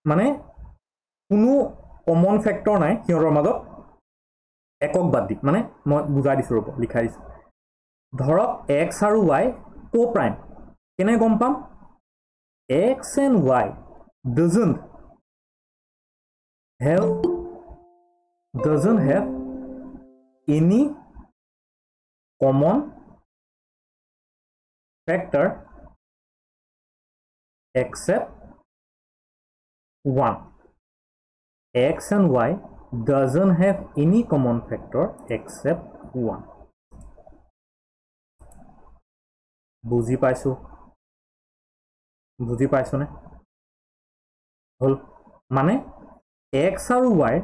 মানে কোনো কমন ফেক্টৰ নাই সিহঁতৰ মাজত একক বাদ দি মানে মই বুজাই দিছো ৰব লিখাই দিছো ধৰক x আৰু y কো প্ৰাইম কেনে গম পাম x and y doesn't have any common factor except 1 x and y doesn't have any common factor except 1 বুজি পাইছো নে হল মানে x আৰু y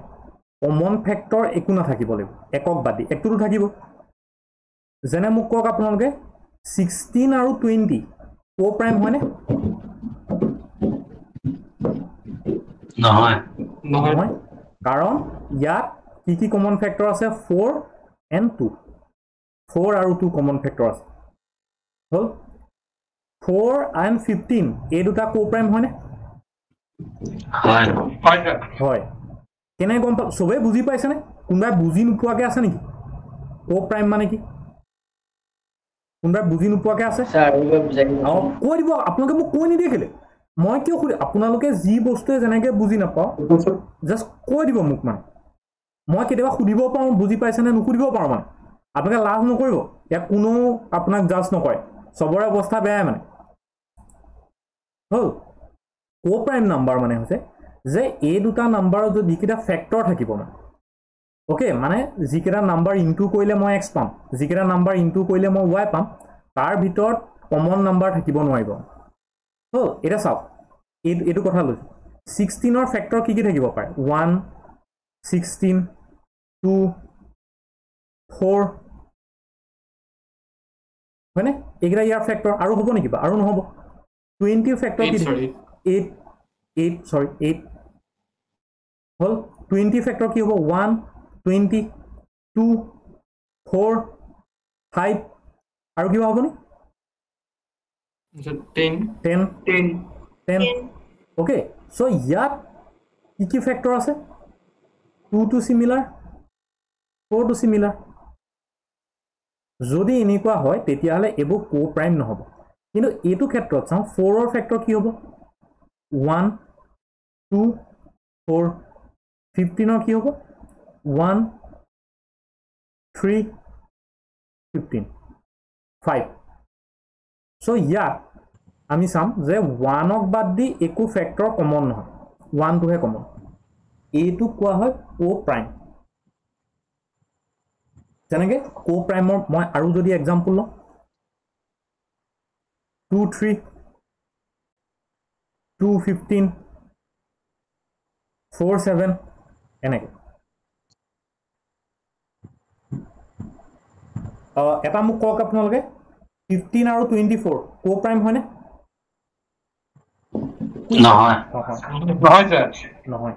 কমন ফেক্টৰ একো না থাকিব লাগিব একক বাদি একটো থাকিব যেনে মোক কক আপোনালোকে 16 আৰু 20 কো প্ৰাইম হয়নে নহয় কাৰণ ইয়াত কি কমন ফেক্টৰ আছে 4 and 2 4 আৰু 2 কমন ফেক্টৰ আছে হল 4 and 15 এই দুটা কো প্ৰাইম হয়নে হয় কেনে গম পা সবে বুজি পাইছে নে কোনবাই বুজি নোপোৱাকে আছে নেকি কো প্ৰাইম মানে কি কোনবাই বুজি নোপোৱাকে আছে স্যার বুজাই কৈ দিব আপোনালোকে মোক কৈ নিদিয়ে কেলে মই কিয় খুলি আপোনালোকে যি বস্তুৱে যেনেকে বুজি নাপাও জাস্ট কৈ দিব মোক মানে মই কেতিয়াবা সুধিব পাৰো বুজি পাইছে নে নুসুধিব পাৰো মানে আপোনালোকে লাজ নকৰিব ইয়াত কোনো আপোনাক জাজ নকৰে সবৰে অৱস্থা বেয়া মানে হল কো প্ৰাইম নাম্বাৰ মানে হৈছে যে এই দুটা নাম্বাৰৰ যদি কিটা ফেক্টৰ থাকিব মানে ওকে মানে যিকেটা নাম্বাৰ ইনটু কৰিলে মই x পাম যিকেটা নাম্বাৰ ইনটু কৰিলে মই y পাম তাৰ ভিতৰত কমন নাম্বাৰ থাকিব নোৱাৰিব হল এটা চাওক এইটো কথা লৈছো 16 ৰ ফেক্টৰ কি থাকিব পাৰে 1 16 2 4 হয়নে এগৰা ইয়াৰ ফেক্টৰ আৰু হ'ব নেকি বা আৰু নহব 20 ফেক্টৰ কি 8 হল 20 ফেক্টৰ কি হ'ব 1 20 2 4 5 আৰু কি হ'ব নি 10 okay so ইয়াত কি ফেক্টৰ আছে 2 to similar 4 to similar যদি এনেকুৱা হয় তেতিয়া হলে এবো কো প্ৰাইম নহব কিন্তু এটো ক্ষেত্ৰত চাও 4 ৰ ফেক্টৰ কি হ'ব 1 2 4 15 ৰ কি হ'ব 1 3 15 5 সো ইয়াত আমি চাম যে 1ক বাদ দি একো ফ্যাক্টৰ কমন নহয় 1 টোহে কমন এইটো কোৱা হয় কো প্ৰাইম যেনেকৈ কো প্ৰাইমৰ মই আৰু যদি এক্সাম্পল লওঁ 2 3 2 15 4 7 এনেকৈ এটা মোক কওক আপোনালোকে 15 আৰু 24 কো প্ৰাইম হয়নে নহয় নহয় স্যাৰ নহয়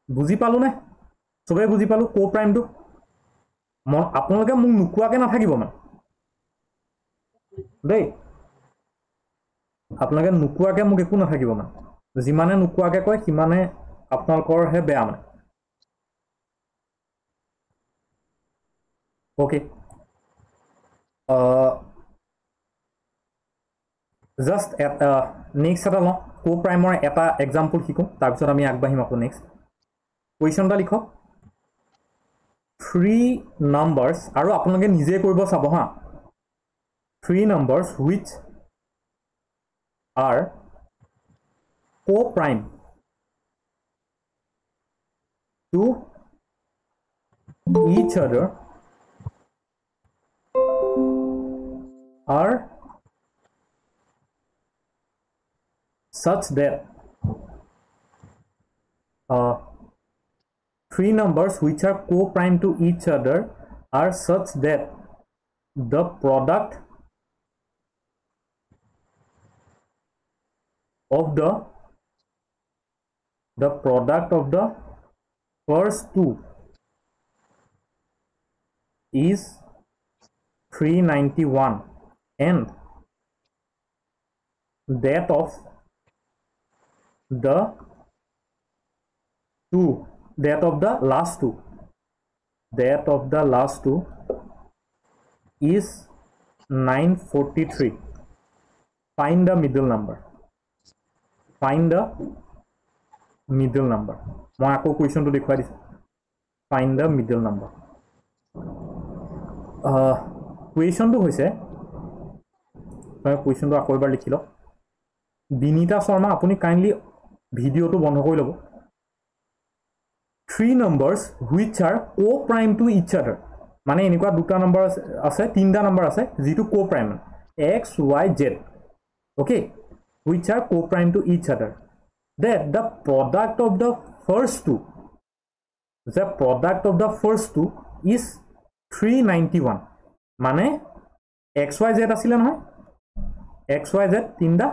বুজি পালো নে সবে বুজি পালো কো প্ৰাইমটো আপোনালোকে মোক নুকুৱাকে নাথাকিব মানে দেই আপোনালোকে নুকুৱাকে মোক একো নাথাকিব মানে যিমানে নুকুৱাকে কয় সিমানে আপোনালোকৰহে বেয়া মানে ওকে জাস্ট নেক্সট এটা লওঁ কো প্ৰাইমৰ এটা এক্সাম্পল শিকোঁ তাৰপিছত আমি আগবাঢ়িম আকৌ নেক্সট কুৱেশ্যনটা লিখক 3 numbers আৰু আপোনালোকে নিজে কৰিব চাব হা 3 numbers which are co-prime to each other are such that 3 numbers which are co-prime to each other are such that the product of the first two is 391 and that of the last two is 943 find the middle number মই আকৌ কুৱেশ্যনটো দেখুৱাই দিছোঁ find the middle number কুৱেশ্যনটো হৈছে কুৱেশ্যনটো আকৌ এবাৰ লিখি লওক বিনীতা শৰ্মা আপুনি কাইণ্ডলি ভিডিঅ'টো বন্ধ কৰি ল'ব 3 numbers which are co-prime to each other মানে এনেকুৱা দুটা নম্বৰ আছে তিনটা নম্বৰ আছে যেটো co-prime x y z okay which are co-prime to each other that the product of the first two is 391 মানে x y z আছিল নহয় x y z তিনটা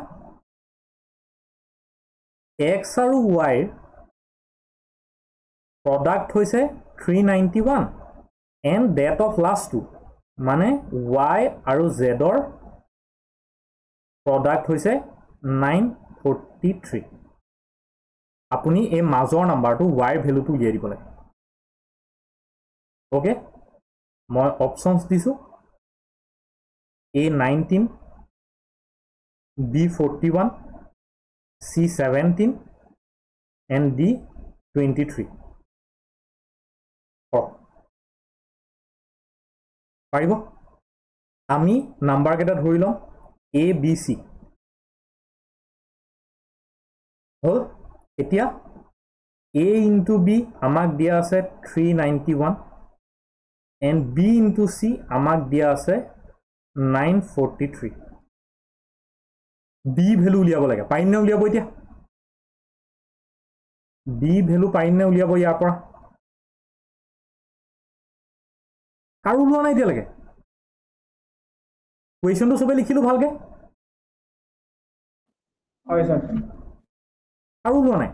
x আৰু y product হৈছে 391 and that of last two মানে y আৰু z ৰ product হৈছে 943 আপুনি এই মাজৰ নাম্বাৰটো y ৰ ভ্যালুটো উলিয়াই দিব লাগে ওকে মই অপচনস দিছো A19 B41 C17 and D23 পাৰিব আমি নাম্বাৰ কেইটা ধৰি লওঁ A B C হল এতিয়া A into B আমাক দিয়া আছে 391 and B into C আমাক দিয়া আছে 943 B ভ্যালু উলিয়াব লাগে পাইনে উলিয়াব এতিয়া B ভ্যালু পাইনে উলিয়াব ইয়াৰ পৰা কাৰো লোৱা নাই দিয়া লাগে কুৱেশ্যনটো সবে লিখিলো ভালকে হয় স্যাৰ আৰু লোৱা নাই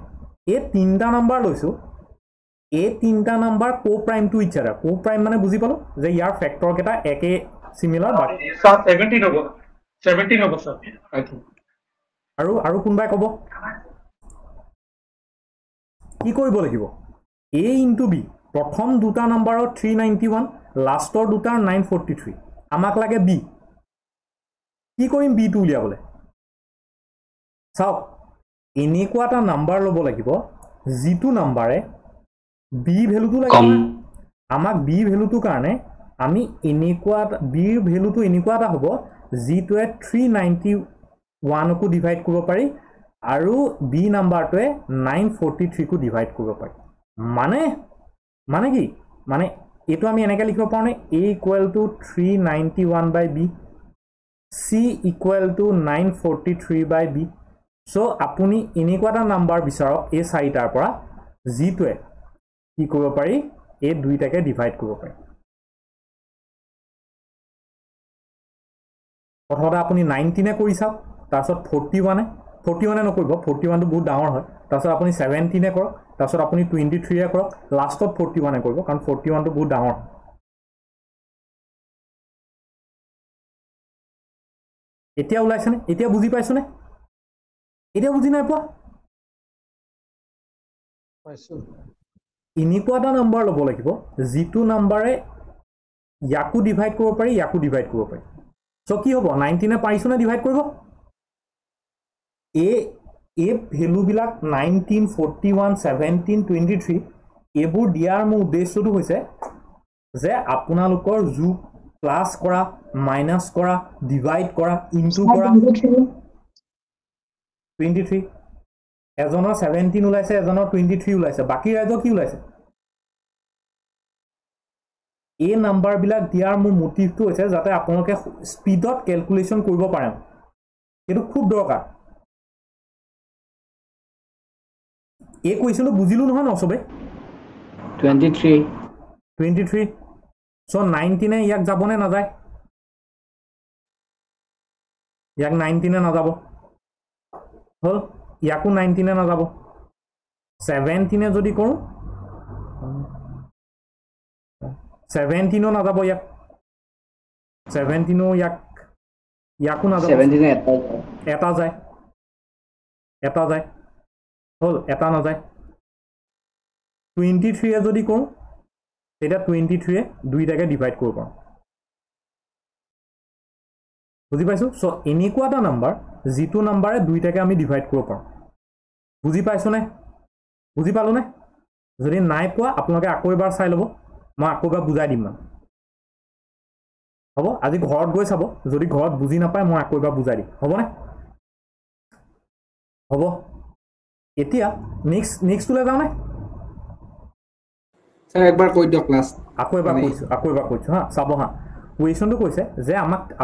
এই তিনটা নাম্বাৰ লৈছো এই তিনটা number co-prime to each other co-prime মানে বুজি পালো যে ইয়াৰ ফ্যাক্টৰ কেটা একে সিমিলাৰ বাকি স্যাৰ 17 হ'ব স্যাৰ আই থিংক আৰু কোনবাই কব কি কৰিব লাগিব A into B প্ৰথম দুটা নাম্বাৰৰ 391 লাষ্টৰ দুটাৰ 943 আমাক লাগে B কি কৰিম B টো উলিয়াবলে চাওক এনেকুৱা এটা নাম্বাৰ ল'ব লাগিব যিটো নাম্বাৰে B ভ্যালুটো লাগিব আমাক B ভ্যালুটো কাৰণে আমি এনেকুৱা B ৰ ভ্যালুটো এনেকুৱা এটা হ'ব যিটোৱে 391 কো ডিভাইড কৰিব পাৰি আৰু বি নাম্বাৰটোৱে 943 কো ডিভাইড কৰিব পাৰি মানে কি মানে এটো আমি এনেকৈ লিখিব পাৰোঁ নে a equal to 391 by b c equal to 943 by b so আপুনি এনেকুৱা এটা নাম্বাৰ বিচাৰক এই চাৰিটাৰ পৰা যিটোৱে কি কৰিব পাৰি এই দুইটাকে ডিভাইড কৰিব পাৰি প্ৰথমতে আপুনি 19 এ কৰি চাওক তাৰপিছত 41 এ নকৰিব 41 টো বহুত ডাঙৰ হয় তাৰপিছত আপুনি 17 এ কৰক তাৰপিছত আপুনি 23 এ কৰক লাষ্টত 41 এ কৰিব কাৰণ 41 টো বহুত ডাঙৰ এতিয়া ওলাইছেনে এতিয়া বুজি পাইছনে এতিয়া বুজি নাই পোৱা পাইছো এনেকুৱা এটা নাম্বাৰ ল'ব লাগিব যিটো নাম্বাৰে ইয়াকো ডিভাইড কৰিব পাৰি ইয়াকো ডিভাইড কৰিব পাৰি সো কি হ'ব 19 এ পাৰিছনে ডিভাইড কৰিব এই ভ্যালু বিলাক 19 41 17 23 এবোৰ দিয়াৰ মোৰ উদ্দেশ্যটো হৈছে যে আপোনালোকৰ যোগ প্লাস কৰা মাইনাস কৰা ডিভাইড কৰা ইনটু কৰা 23 এজনৰ 17 ওলাইছে এজনৰ 23 ওলাইছে বাকি ৰাইজৰ কি ওলাইছে এই নাম্বাৰ বিলাক দিয়াৰ মোৰ মোটিভটো হৈছে যাতে আপোনালোকে স্পিডত ক্যালকুলেশন কৰিব পাৰে এটো খুব দৰকাৰ এই কোৱেশ্চনটো বুজিলো নহয় ন সবে 23 সো 19 এ ইয়াক যাবনে না যায় ইয়াক 19 এ না যাব হল ইয়াকো 19 এ না যাব 17 এ যদি কৰো 17 না যাব ইয়াক 17 ইয়াকো না যাব 17 এটা যায় হল এটা না যায় 23 এ যদি কৰো এটা 23 এ দুইটাকে ডিভাইড কৰিব পাৰো বুজি পাইছো সো এনেকুৱা এটা নাম্বাৰ যিটো নাম্বাৰে দুইটাকে আমি ডিভাইড কৰিব পাৰো বুজি পাইছনে বুজি পালোনে যদি নাই পোৱা আপোনালোকে আকৌ এবাৰ চাই লব মই আকৌ এবাৰ বুজাই দিম মানে হ'ব আজি ঘৰত গৈ চাব যদি ঘৰত বুজি নাপায় মই আকৌ এবাৰ বুজাই দিম হ'বনে হ'ব এতিয়া নেক্সট তুলে যাওনে স্যার একবার কই দিও ক্লাস আকৌ এবাৰ কৈছো হা চাব হা কুৱেশ্যনটো কৈছে যে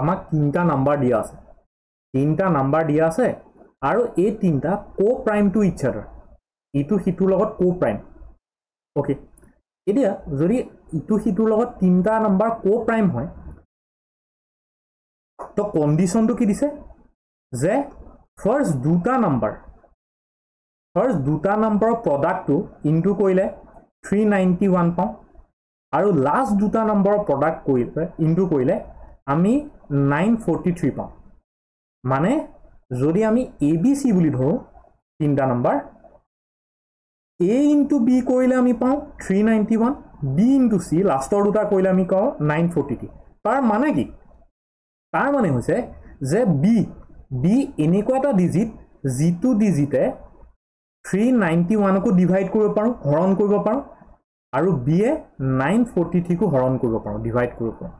আমাক তিনটা নাম্বাৰ দিয়া আছে আৰু এই তিনটা কো প্ৰাইম টু ইচ আদাৰ ইটো হিটোৰ লগত কো প্ৰাইম ওকে এতিয়া যদি ইটো হিটোৰ লগত তিনটা নাম্বাৰ কো প্ৰাইম হয় তো কন্ডিশনটো কি দিছে যে ফাৰ্স্ট দুটা নাম্বাৰৰ প্ৰডাক্টটো ইনটু কৰিলে 391 পাওঁ আৰু লাষ্ট দুটা নাম্বাৰৰ প্ৰডাক্ট কৰিলে ইনটু কৰিলে আমি 943 পাওঁ মানে যদি আমি ABC বুলি ধৰো তিনটা নাম্বাৰ A ইনটু B কৰিলে আমি পাওঁ 391 B ইনটু C লাষ্টৰ দুটা কৰিলে আমি পাওঁ 943 তাৰ মানে কি তাৰ মানে হৈছে যে B এনেকুৱা এটা ডিজিট যিটো ডিজিটে 391 কো ডিভাইড কৰিব পাৰো হৰণ কৰিব পাৰো আৰু B এ 943 কো হৰণ কৰিব পাৰো ডিভাইড কৰিব পাৰো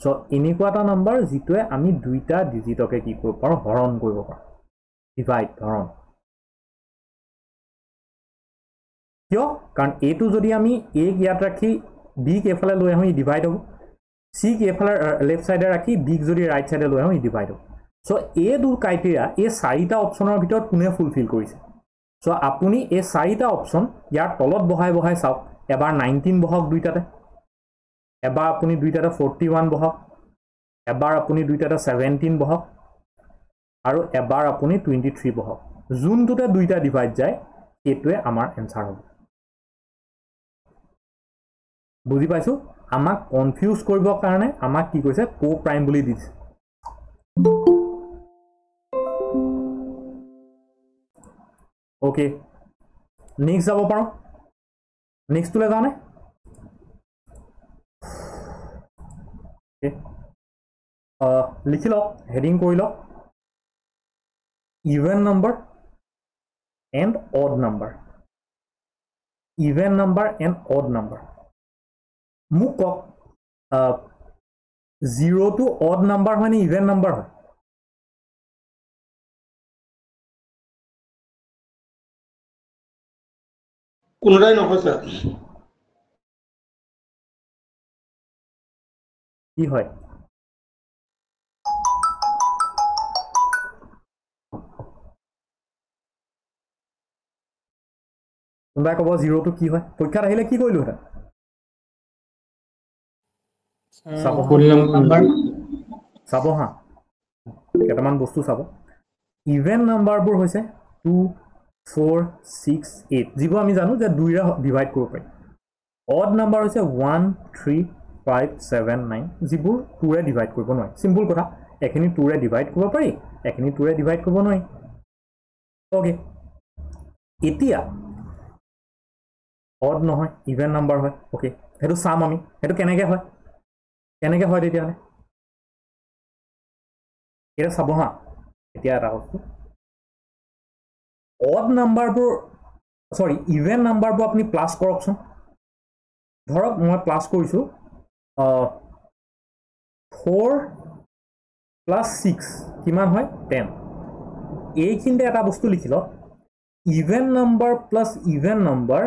সো এনেকুৱা এটা নাম্বাৰ যিটোৱে আমি দুইটা ডিজিটকে কি কৰিব পাৰো হৰণ কৰিব পাৰো ডিভাইড হৰণ কিয় কাৰণ এটো যদি আমি a ইয়াত ৰাখি b ক এফালে লৈ আহো ই ডিভাইড হ'ব c ক এফালে লেফট সাইডে ৰাখি b ক যদি ৰাইট সাইডে লৈ আহো ই ডিভাইড হ'ব সো এই দুৰ ক্ৰাইটেৰিয়া এই চাৰিটা অপচনৰ ভিতৰত কোনে ফুলফিল কৰিছে সো আপুনি এই চাৰিটা অপচন ইয়াৰ তলত বহাই চাওক এবাৰ 19 বহক দুইটাতে এবাৰ আপুনি দুইটাতে 41 বহক এবাৰ আপুনি দুইটাতে 17 বহক আৰু এবাৰ আপুনি 23 বহক যোনটোতে দুইটা ডিভাইড যায় এটোৱে আমাৰ এনসাৰ হ'ব বুজি পাইছো আমাক কনফিউজ কৰিব কাৰণে আমাক কি কৈছে কো প্ৰাইম বুলি দিছে ওকে নেক্সট যাব পাৰো নেক্সট তুলে যাওনে লিখি লওক হেডিং কৰি লওক even number and odd number even number and odd number মোক 0 to odd number হয় নে even number হয় কোনোটাই নহয় স্যার কি হয় কোনবাই ক'ব 0 to কি হয় পৰীক্ষাত আহিলে কি কৰিলো এটা ফুল নাম্বাৰ চাব হা কেইটামান বস্তু চাব ইভেন নাম্বাৰবোৰ হৈছে 2 4 6 8 যিবোৰ আমি জানো যে 2 ৰে ডিভাইড কৰিব পাৰি অড নাম্বাৰ হৈছে 1 3 5 7 9 যিবোৰ 2 ৰে ডিভাইড কৰিব নোৱাৰি সিম্পল কথা এখিনি 2 ৰে ডিভাইড কৰিব পাৰি এখিনি 2 ৰে ডিভাইড কৰিব নোৱাৰি ওকে এতিয়া অড নহয় ইভেন নাম্বাৰ হয় ওকে হেতু চাম আমি হেতু কেনেকৈ হয় তেতিয়া হলে এটা চাব হা এতিয়া এটা বস্তু অড নাম্বাৰবোৰ সৰি ইভেন নাম্বাৰবোৰ আপুনি প্লাস কৰকচোন ধৰক মই প্লাস কৰিছো 4 plus 6 কিমান হয় 10 এইখিনতে এটা বস্তু লিখিল even number plus even number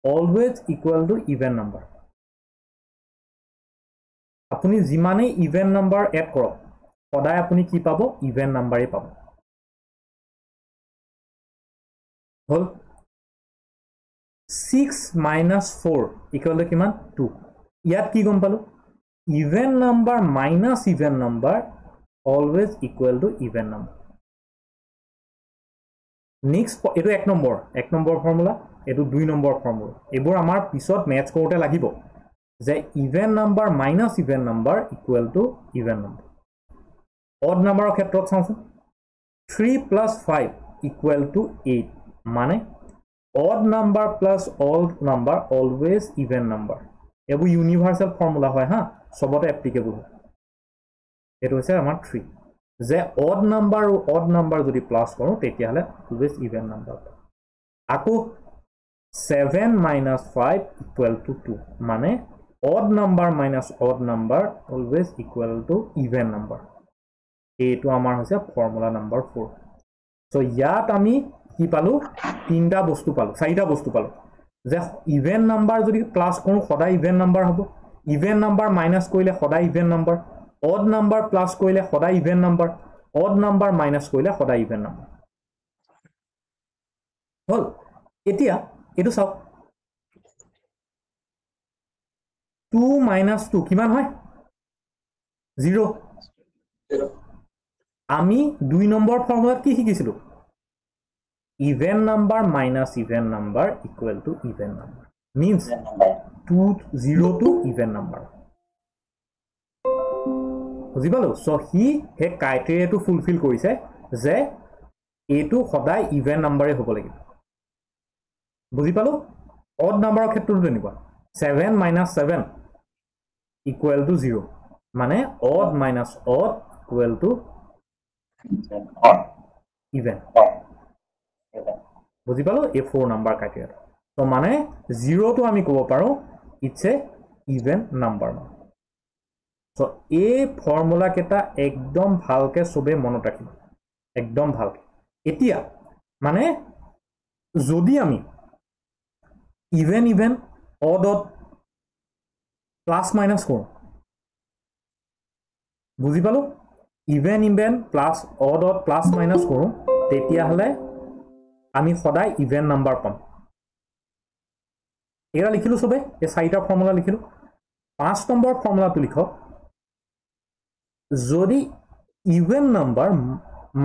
always equal to even number আপুনি যিমানে ইভেন নাম্বাৰ এড কৰক সদায় আপুনি কি পাব ইভেন নাম্বাৰে পাব হল 6 minus 4 equal to কিমান 2 ইয়াত কি গম পালো even number minus even number always equal to even number next এটো এক নম্বৰ ফৰ্মুলা এটো 2 নম্বৰ ফৰ্মুলা এবোৰ আমাৰ পিছত ম্যাথ কৰোতে লাগিব যে even number minus even number equal to even number odd number ক্ষেত্ৰত চাওঁচোন 3 plus 5 equal to 8 মানে odd number plus odd number always even number এবোৰ ইউনিভাৰ্সাল ফৰ্মুলা হয় হা সবতে এপ্লিকেবল হয় এটো হৈছে আমাৰ 3 যে odd number যদি প্লাস কৰো তেতিয়া হলে always even number আকো 7 minus 5 equal to 2 মানে odd number minus odd number always equal to even number এইটো আমাৰ হৈছে ফৰ্মুলা নম্বৰ 4 সো ইয়াত আমি কি পালো তিনটা বস্তু পালো চাৰিটা বস্তু পালো যে ইভেন নাম্বাৰ যদি প্লাস কৰো সদায় ইভেন নাম্বাৰ হ'ব ইভেন নাম্বাৰ মাইনাস কৰিলে সদায় even number odd number plus কৰিলে সদায় even number odd number minus কৰিলে সদায় ইভেন নাম্বাৰ হল এতিয়া এটো চাওক 2 minus 2 কিমান হয় 0 আমি 2 নম্বৰ ফৰ্মুলাত কি শিকিছিলো even number minus even number equal to even number means 0 to even number বুজি পালো সো হি হে ক্ৰাইটেৰিয়াটো ফুলফিল কৰিছে যে এটো সদায় ইভেন নাম্বাৰে হ'ব লাগিব বুজি পালো অড নাম্বাৰৰ ক্ষেত্ৰটো তেনেকুৱা 7 minus 7 equal to 0 মানে odd minus odd equal to even বুজি পালো এই 4 নাম্বাৰ ক্ৰাইটেৰিয়া তো মানে 0 টো আমি ক'ব পাৰো it's a even number so এই ফৰ্মুলা কেটা একদম ভালকে সবে মনত ৰাখিব একদম ভালকে এতিয়া মানে যদি আমি ইভেন অড প্লাস মাইনাস কৰো বুজি পালো even plus odd plus minus কৰো তেতিয়া হলে আমি সদায় ইভেন নাম্বাৰ পাম এৰা লিখিলো সবে এই চাৰিটা ফৰ্মুলা লিখিলো 5 নম্বৰ ফৰ্মুলাটো লিখক যদি even number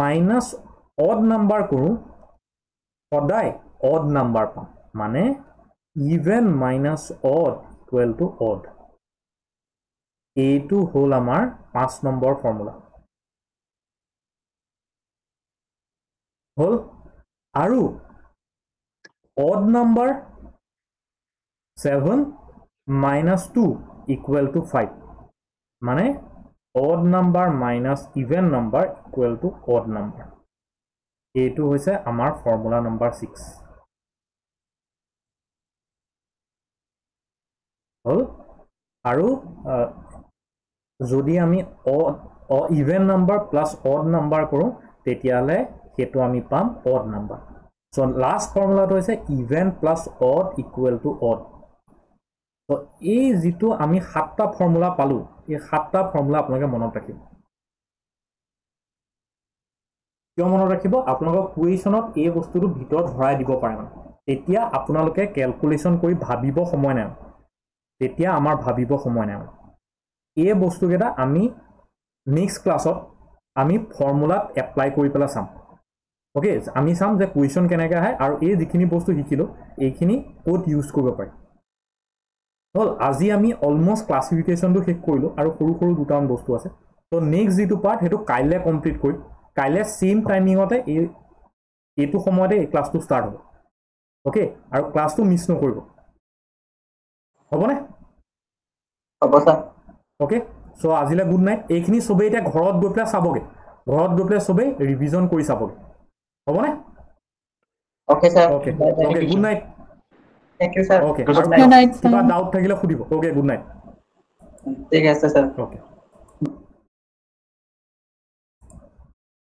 minus odd number কৰো সদায় অড নাম্বাৰ পাম মানে even minus odd equal to odd এইটো হল আমাৰ 5 নম্বৰ ফৰ্মুলা হল আৰু odd number 7 minus 2 equal to 5 মানে odd number minus even number equal to odd number এইটো হৈছে আমাৰ ফৰ্মুলা নম্বৰ 6 হল আৰু যদি আমি even number plus odd number কৰোঁ তেতিয়াহ'লে সেইটো আমি পাম অড নাম্বাৰ সো লাষ্ট ফৰ্মুলাটো হৈছে even plus odd equal to odd তো এই যেটো আমি সাতটা ফৰ্মুলা পালো এই সাতটা ফৰ্মুলা আপোনালোকে মনত ৰাখিব কিয় মনত ৰাখিব আপোনালোকৰ কুৱেশ্যনত এই বস্তুটো ভিতৰত ভৰাই দিব পাৰে মানে এতিয়া আপোনালোকে ক্যালকুলেশন কৰি ভাবিব সময় নাই তেতিয়া আমাৰ ভাবিব সময় নাই এই বস্তুকেইটা আমি নেক্সট ক্লাছত আমি ফৰ্মুলাত এপ্লাই কৰি পেলা চাম ওকে আমি চাম যে কুৱেশ্যন কেনেকৈ আহে আৰু এই যিখিনি বস্তু শিকিলো এইখিনি ক'ত ইউজ কৰিব পাৰি হল আজি আমি অলমোস্ট ক্লাসিফিকেশনটো শেষ কৰিলো আৰু সৰু সৰু দুটামান বস্তু আছে তো নেক্সট যেটো পাৰ্ট হেতু কাইলে কমপ্লিট কৰি কাইলে সেম টাইমিংতে এইটো সময়তে এই ক্লাসটো ষ্টাৰ্ট হ'ব ওকে আৰু ক্লাসটো মিছ নকৰিব হ'বনে হ'ব স্যাৰ ওকে সো আজিলে গুড নাইট এইখিনি সবে এটা ঘৰত গৈ পেলাই চাবগে ঘৰত গৈ পেলাই সবে ৰিভিজন কৰি চাবগে হ'বনে okay sir okay okay good night thank you sir okay Good night, sir. কিবা ডাউট থাকিলে খুদিব ওকে গুড নাইট ঠিক আছে স্যার ওকে